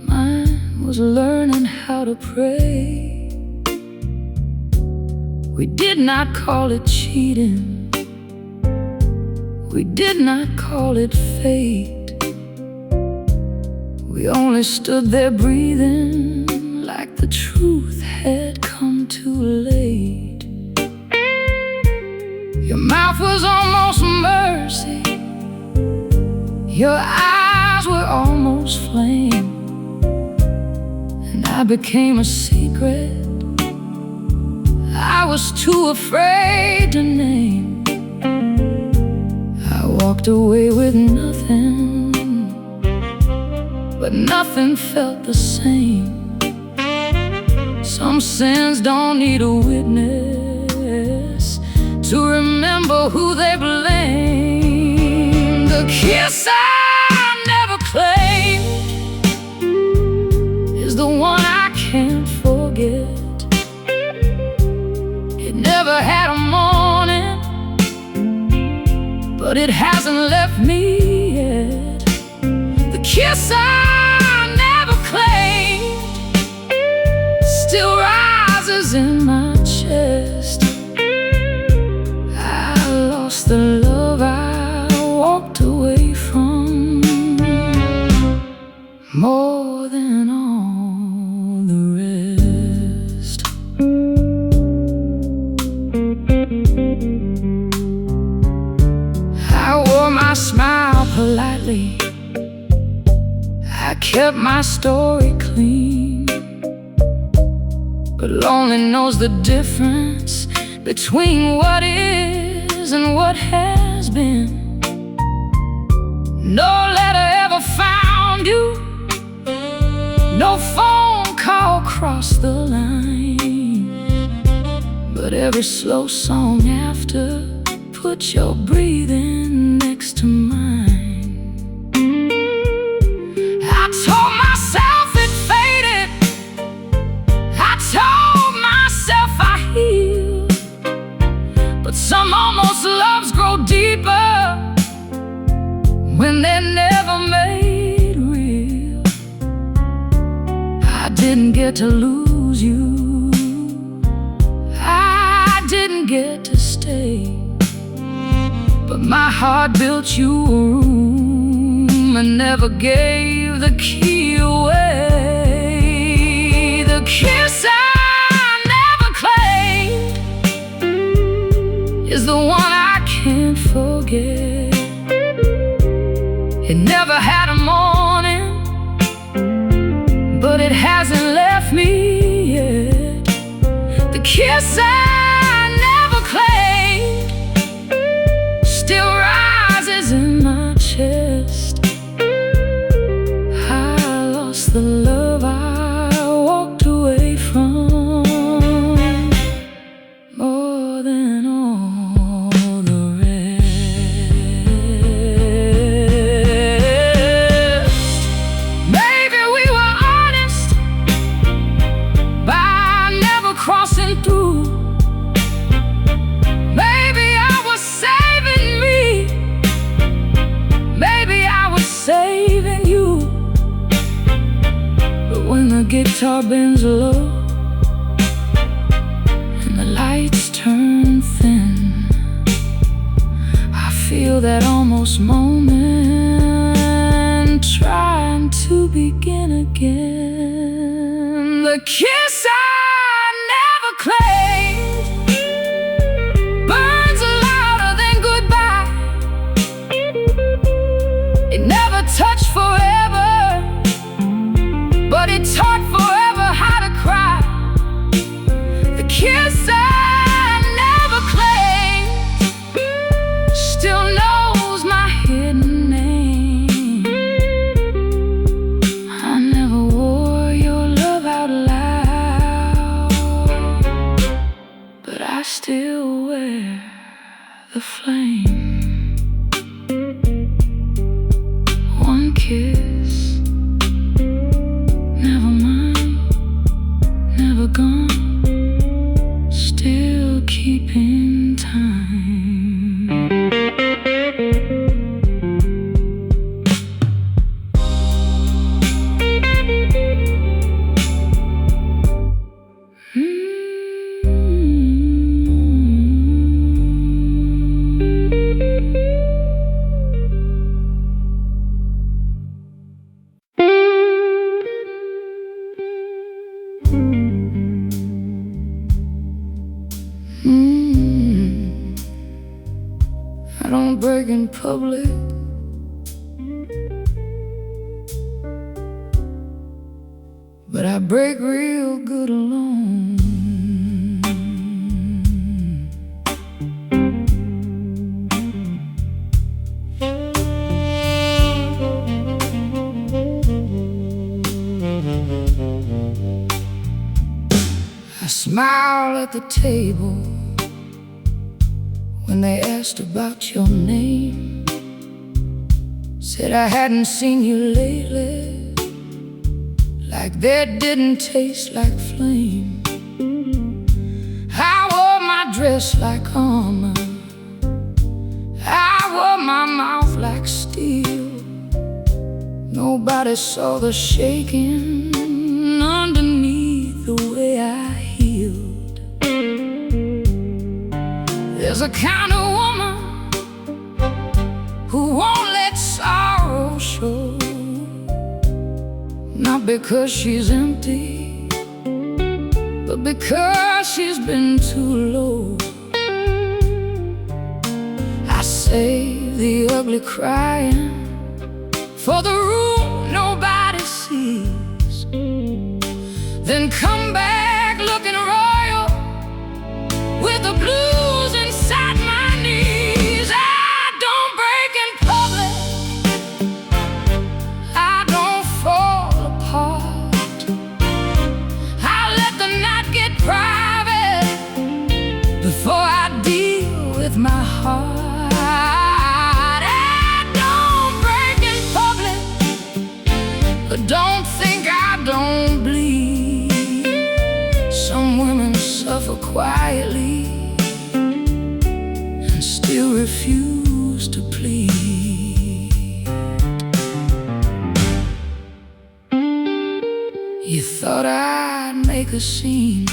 mine was learning how to pray. We did not call it cheating, We did not call it fate. We only stood there breathing like the truth had come too late. Your mouth was almost mercy, your eyes were almost flame, and I became a secret I was too afraid to name. I walked away with nothing, but nothing felt the same. Some sins don't need a witness to remember who they blame. The kiss I never claimed is the one I can't forget. It never had a morning, but it hasn't left me yet. The kiss I never claimed still rises in my chest. I lost the love I walked away from, more than all the rest. I wore my smile politely, I kept my story clean, but lonely knows the difference between what is and what has been. No letter ever found you, no phone call crossed the line, but every slow song after put your breathing next to mine. I told myself it faded, I told myself I healed, but some almost loves grow deeper when they're never made real. I didn't get to lose you, I didn't get to stay, but my heart built you a room and never gave the key away. The kiss I never claimed is the one I can't forget. It never had a morning, but it hasn't left me yet. The kiss I never claimed still rises in my chest. I lost the love I walked away from, more than all the rest. Maybe we were honest by never crossing through. Maybe I was saving me, maybe I was saving you. But when the guitar bends low and the lights turn thin, I feel that almost moment trying to begin again. The kiss I never claimed burns louder than goodbye. It never touched forever, but it taught forever how to cry. The kiss I never claimed still knows my hidden name. I never wore your love out loud, but I still wear the flame. One kiss, never mine, never gone, still keeping time. I don't break in public, but I break real good alone. I smiled at the table when they asked about your name. Said I hadn't seen you lately, like that didn't taste like flame. I wore my dress like armor, I wore my mouth like steel. Nobody saw the shaking underneath the way I healed. There's a kind of woman who won't let sorrow show, not because she's empty, but because she's been too low. I save the ugly crying for the room nobody sees, then come back looking royal with the blues inside my knees. I don't break in public, I don't fall apart. I let the night get private before I deal with my heart. I don't break in public, but don't think I don't bleed. Some women suffer quietly and still refuse to plead. You thought I'd make a scene,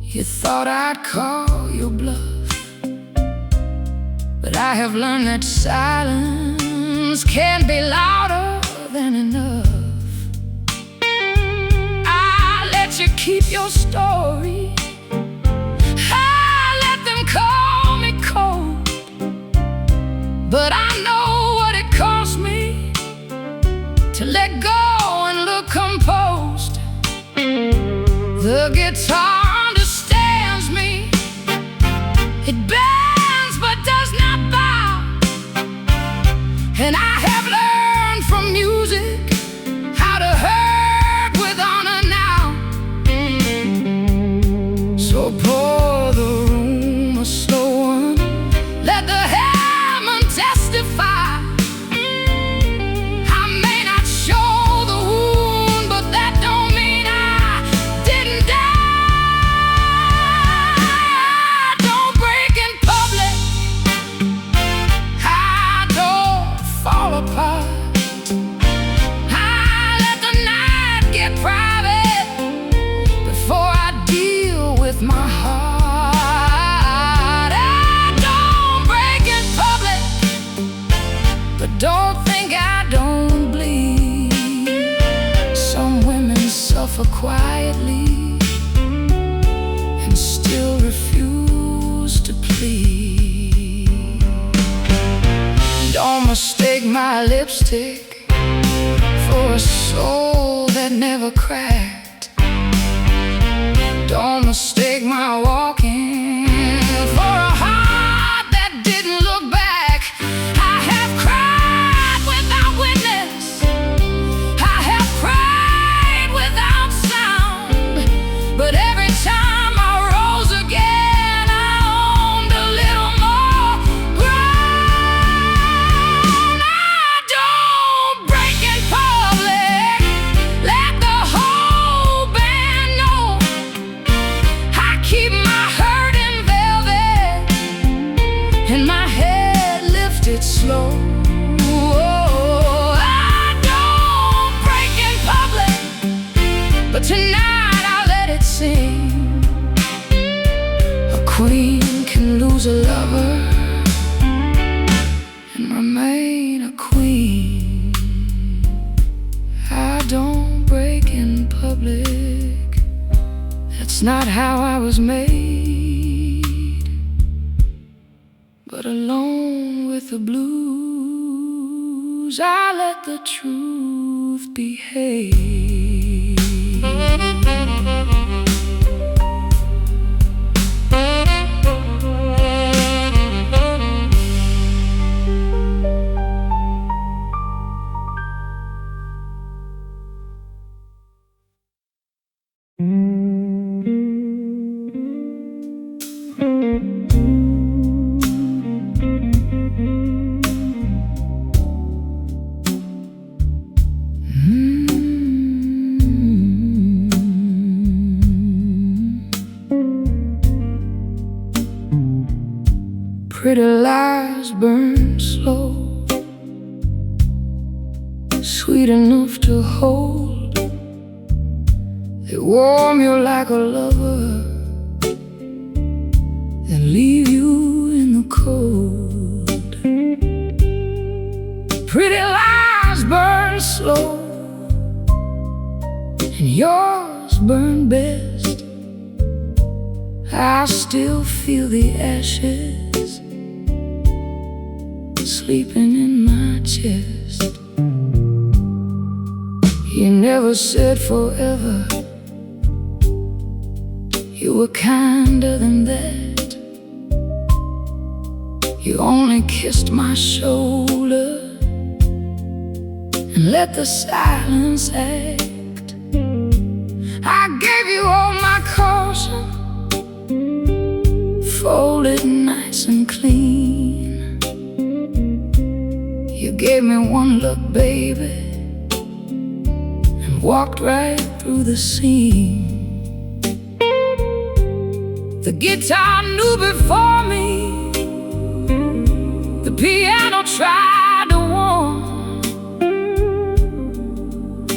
you thought I'd call your bluff, but I have learned that silence can be louder than enough. I let you keep your story, I let them call me cold, but I know what it cost me to let go and look composed. The guitar understands me, it bends but does not bow, and I have learned from music how to hurt with honor now. So pour the room a slow one, let the Hammond testify. I may not show the wound, but that don't mean I didn't die. I don't break in public, I don't fall apart. I let the night get private before I deal with my heart. I don't break in public, but don't think I don't bleed. Some women suffer quietly and still refuse to plead. Don't mistake my lipstick for a soul that never cracked. Don't mistake my walking for a heart that didn't look back. I have cried without witness, I have cried without sound, but every time I rose again, I owned a little more ground. I don't break in public, let the whole band know. I keep my hurt in velvet and my head lifted slow. I don't break in public, but tonight I'll let it sing. A queen can lose a lover and remain a queen. I don't break in public, that's not how I was made, but a alone with the blues. I let the truth behave. Pretty lies burn slow, sweet enough to hold. They warm you like a lover and leave you in the cold. Pretty lies burn slow, and yours burn best. I still feel the ashes sleeping in my chest. You never said forever, you were kinder than that. You only kissed my shoulder and let the silence act. I gave you all my caution, folded nice and clean. You gave me one look, baby, and walked right through the scene. The guitar knew before me, the piano tried to warn,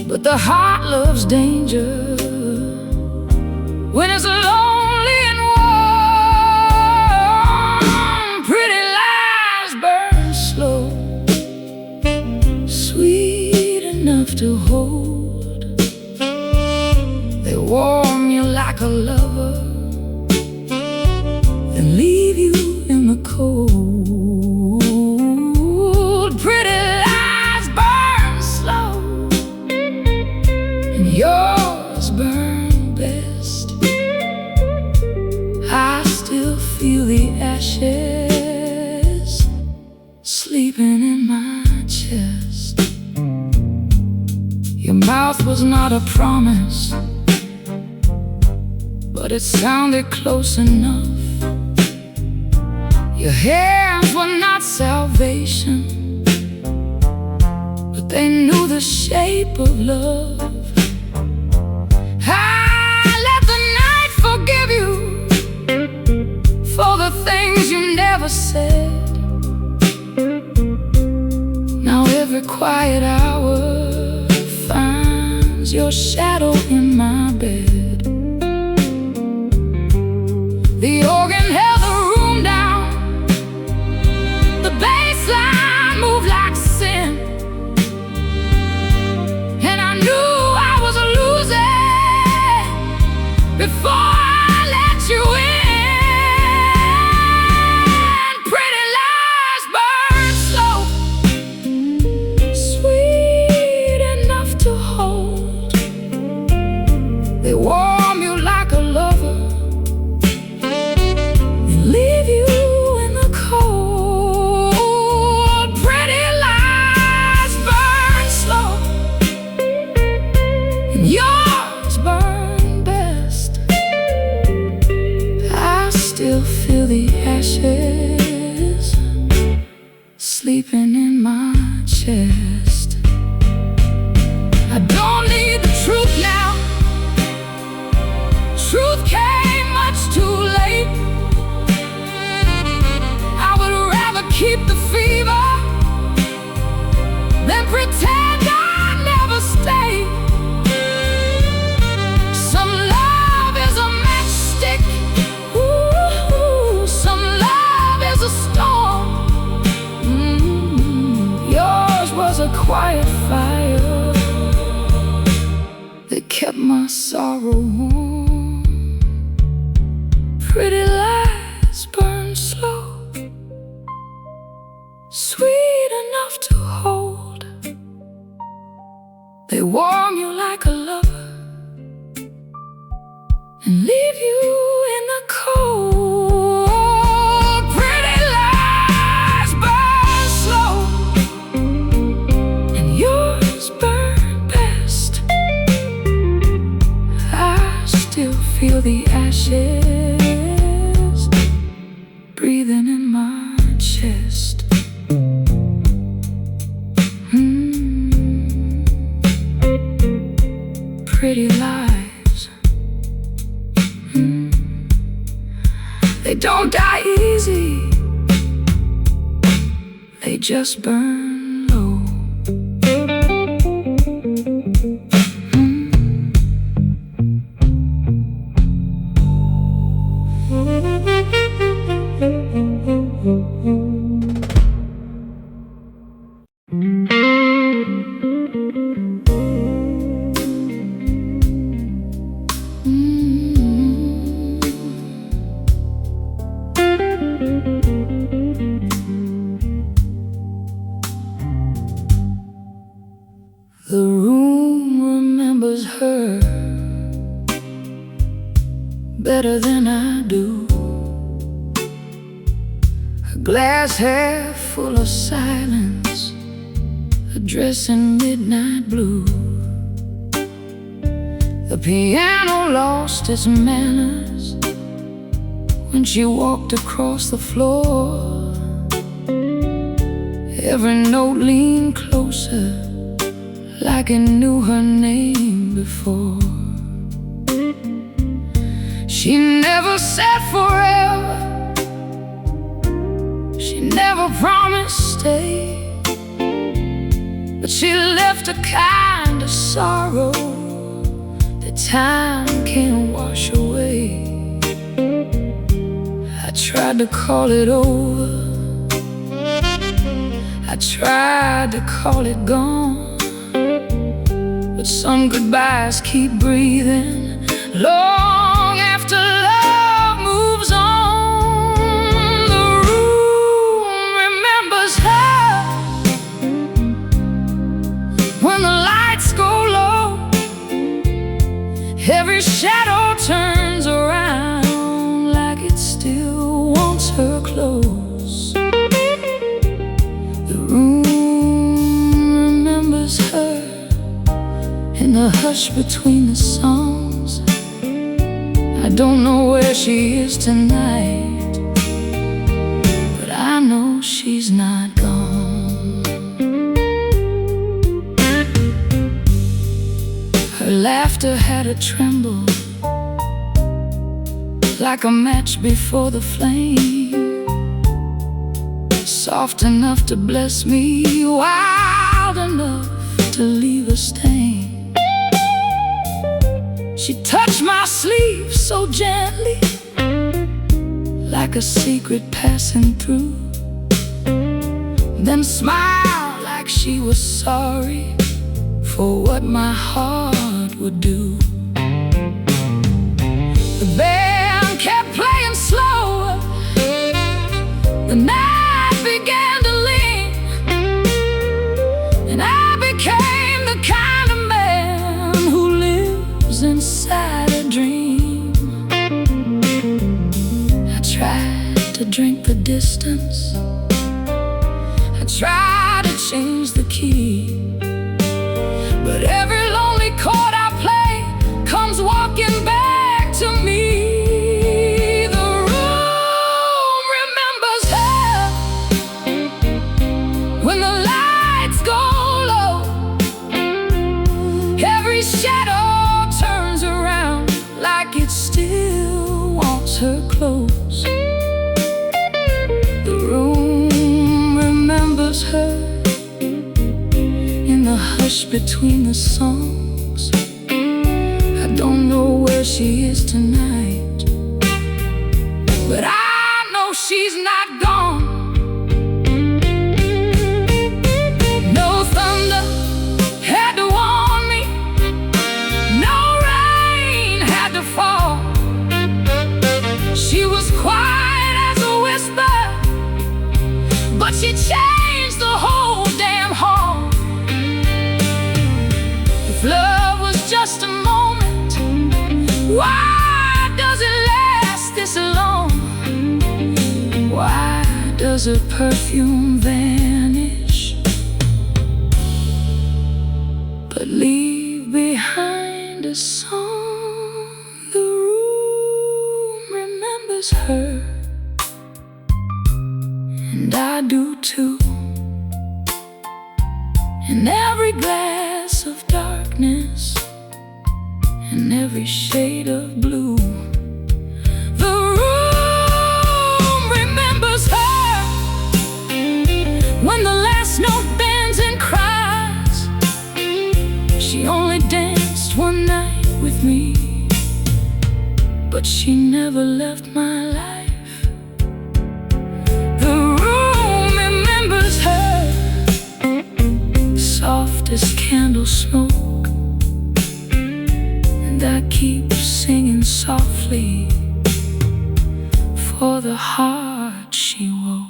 but the heart loves danger when it's lonely and warm. Pretty lies burn slow, sweet enough to hold. They warm you like a lover, then leave you in the cold. Pretty lies burn slow, and yours burn best. I still feel the ashes sleeping in my chest. Your mouth was not a promise, but it sounded close enough. Your hands were not salvation, but they knew the shape of love. I let the night forgive you for the things you never said. Now every quiet hour finds your shadow in my bed. The organ held the room down, the bass line moved like sin, and I knew I was losing before I let you in. Pretty lies burn slow, sweet enough to hold. They warm you like a lover and leave you in the cold. Pretty lies burn slow, and yours burn best. I still feel the ashes sleeping in my chest. I don't need the truth now. Truth came much too late. I would rather keep the fever than pretend I never stayed. Some love is a matchstick, ooh, some love is a storm. Yours was a quiet fire that kept my sorrow warm. Pretty lies burn slow, sweet enough to hold. They warm you like a lover and leave you in the cold. Pretty lies burn slow, and yours burn best. I still feel the ashes breathing in my chest. Pretty lies, they don't die easy, they just burn low. The room remembers her better than I do. Her glass half full of silence, a dress in midnight blue. The piano lost its manners when she walked across the floor. Every note leaned closer, like it knew her name before. She never said forever, she never promised stay, but she left a kind of sorrow that time can't wash away. I tried to call it over, I tried to call it gone, but some goodbyes keep breathing long after love moves on. The room remembers her when the lights go low. Every shadow turns around like it still wants her close. The room remembers her in the hush between the songs. I don't know where she is tonight, but I know she's not gone. Her laughter had a tremble, like a match before the flame, soft enough to bless me, wild enough to leave a stain. She touched my sleeve so gently, like a secret passing through, then smiled like she was sorry for what my heart would do. The band kept playing slower, the night began to lean, and I became the kind of man who lives inside a dream. I tried to drink the distance, I tried to change the key, but every lonely chord I play comes walking back to me. The room remembers her when the lights go low. Every shadow turns around like it still wants her close. The room remembers her in the hush between the songs. I don't know where she is tonight, but I know she's not gone. No thunder had to warn me, no rain had to fall. She was quiet as a whisper, but she changed the whole damn hall. If love was just a moment, why does it last this long? Why does her perfume vanish, but leave behind a song? The room remembers her, and I do too. In every glass of darkness, in every shade of blue, the room remembers her. When the last note bends and cries, she only danced one night with me, but she never left my life. The room remembers her, soft as candle smoke, and I keep singing softly for the heart she woke.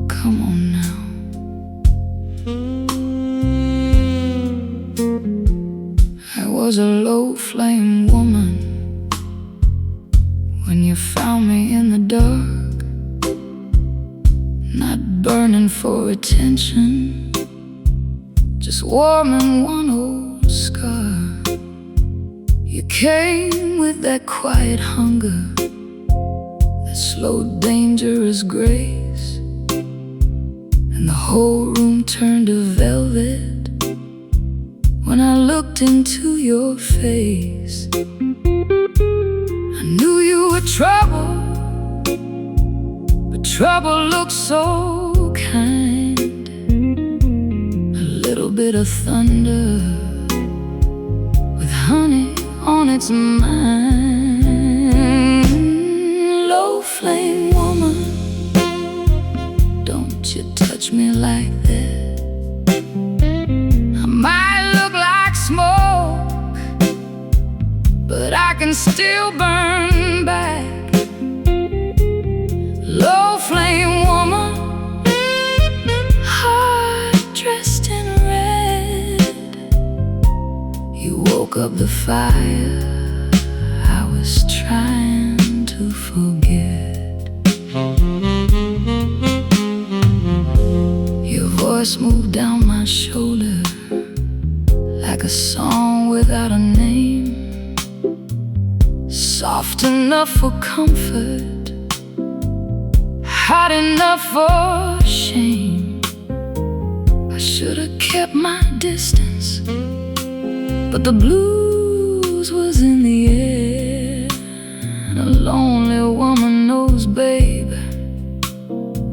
Come on now. I was a low-flame woman when you found me in the dark, not burning for attention, just warming one old scar. You came with that quiet hunger, that slow, dangerous grace, and the whole room turned to velvet when I looked into your face. I knew you were trouble, but trouble looks so kind. A little bit of thunder with honey on its mind. Low flame woman, don't you touch me like that. I might look like smoke, but I can still burn back. Low flame woman, heart dressed in red. You woke up the fire I was trying to forget. Your voice moved down my shoulder like a song without a name, soft enough for comfort, hot enough for shame. I should have kept my distance, but the blues was in the air. And a lonely woman knows, babe,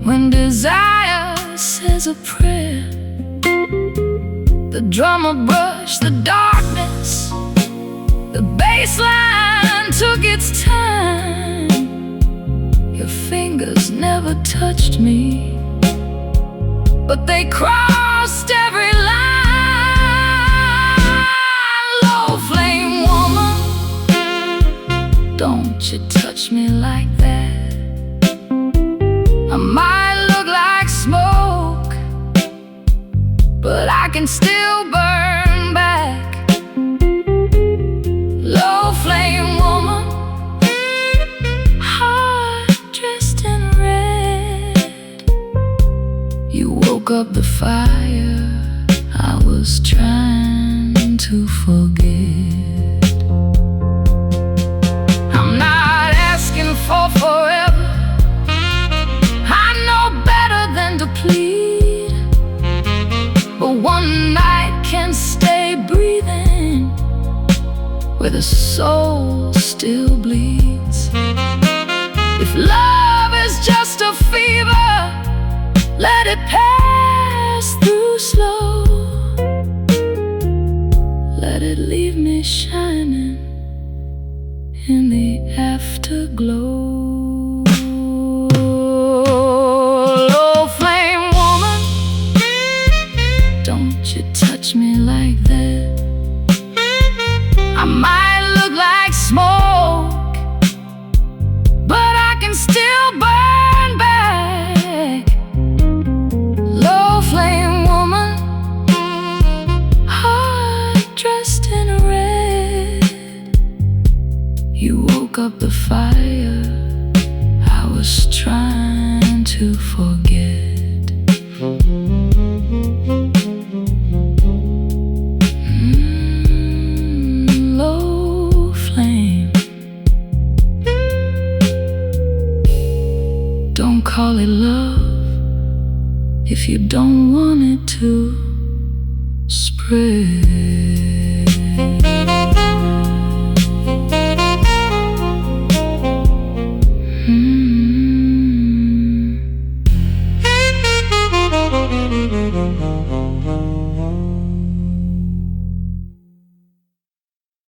when desire says a prayer. The drummer brushed the darkness, the bass line took its time. Your fingers never touched me, but they crossed every line. Low flame woman, don't you touch me like that. I might look like smoke, but I can still burn back. Low flame woman, heart dressed in red. You woke up the fire I was trying to forget. I'm not asking for forever, I know better than to plead, but one night can stay breathing where the soul still bleeds. If love is just a fever, let it pass. me shining in the afterglow. Low flame woman, don't you touch me like that. I might look like smoke, but I can still burn back. Low flame woman, heart dressed in red. You woke up the fire I was trying to forget. Low flame, don't call it love if you don't want it to spread.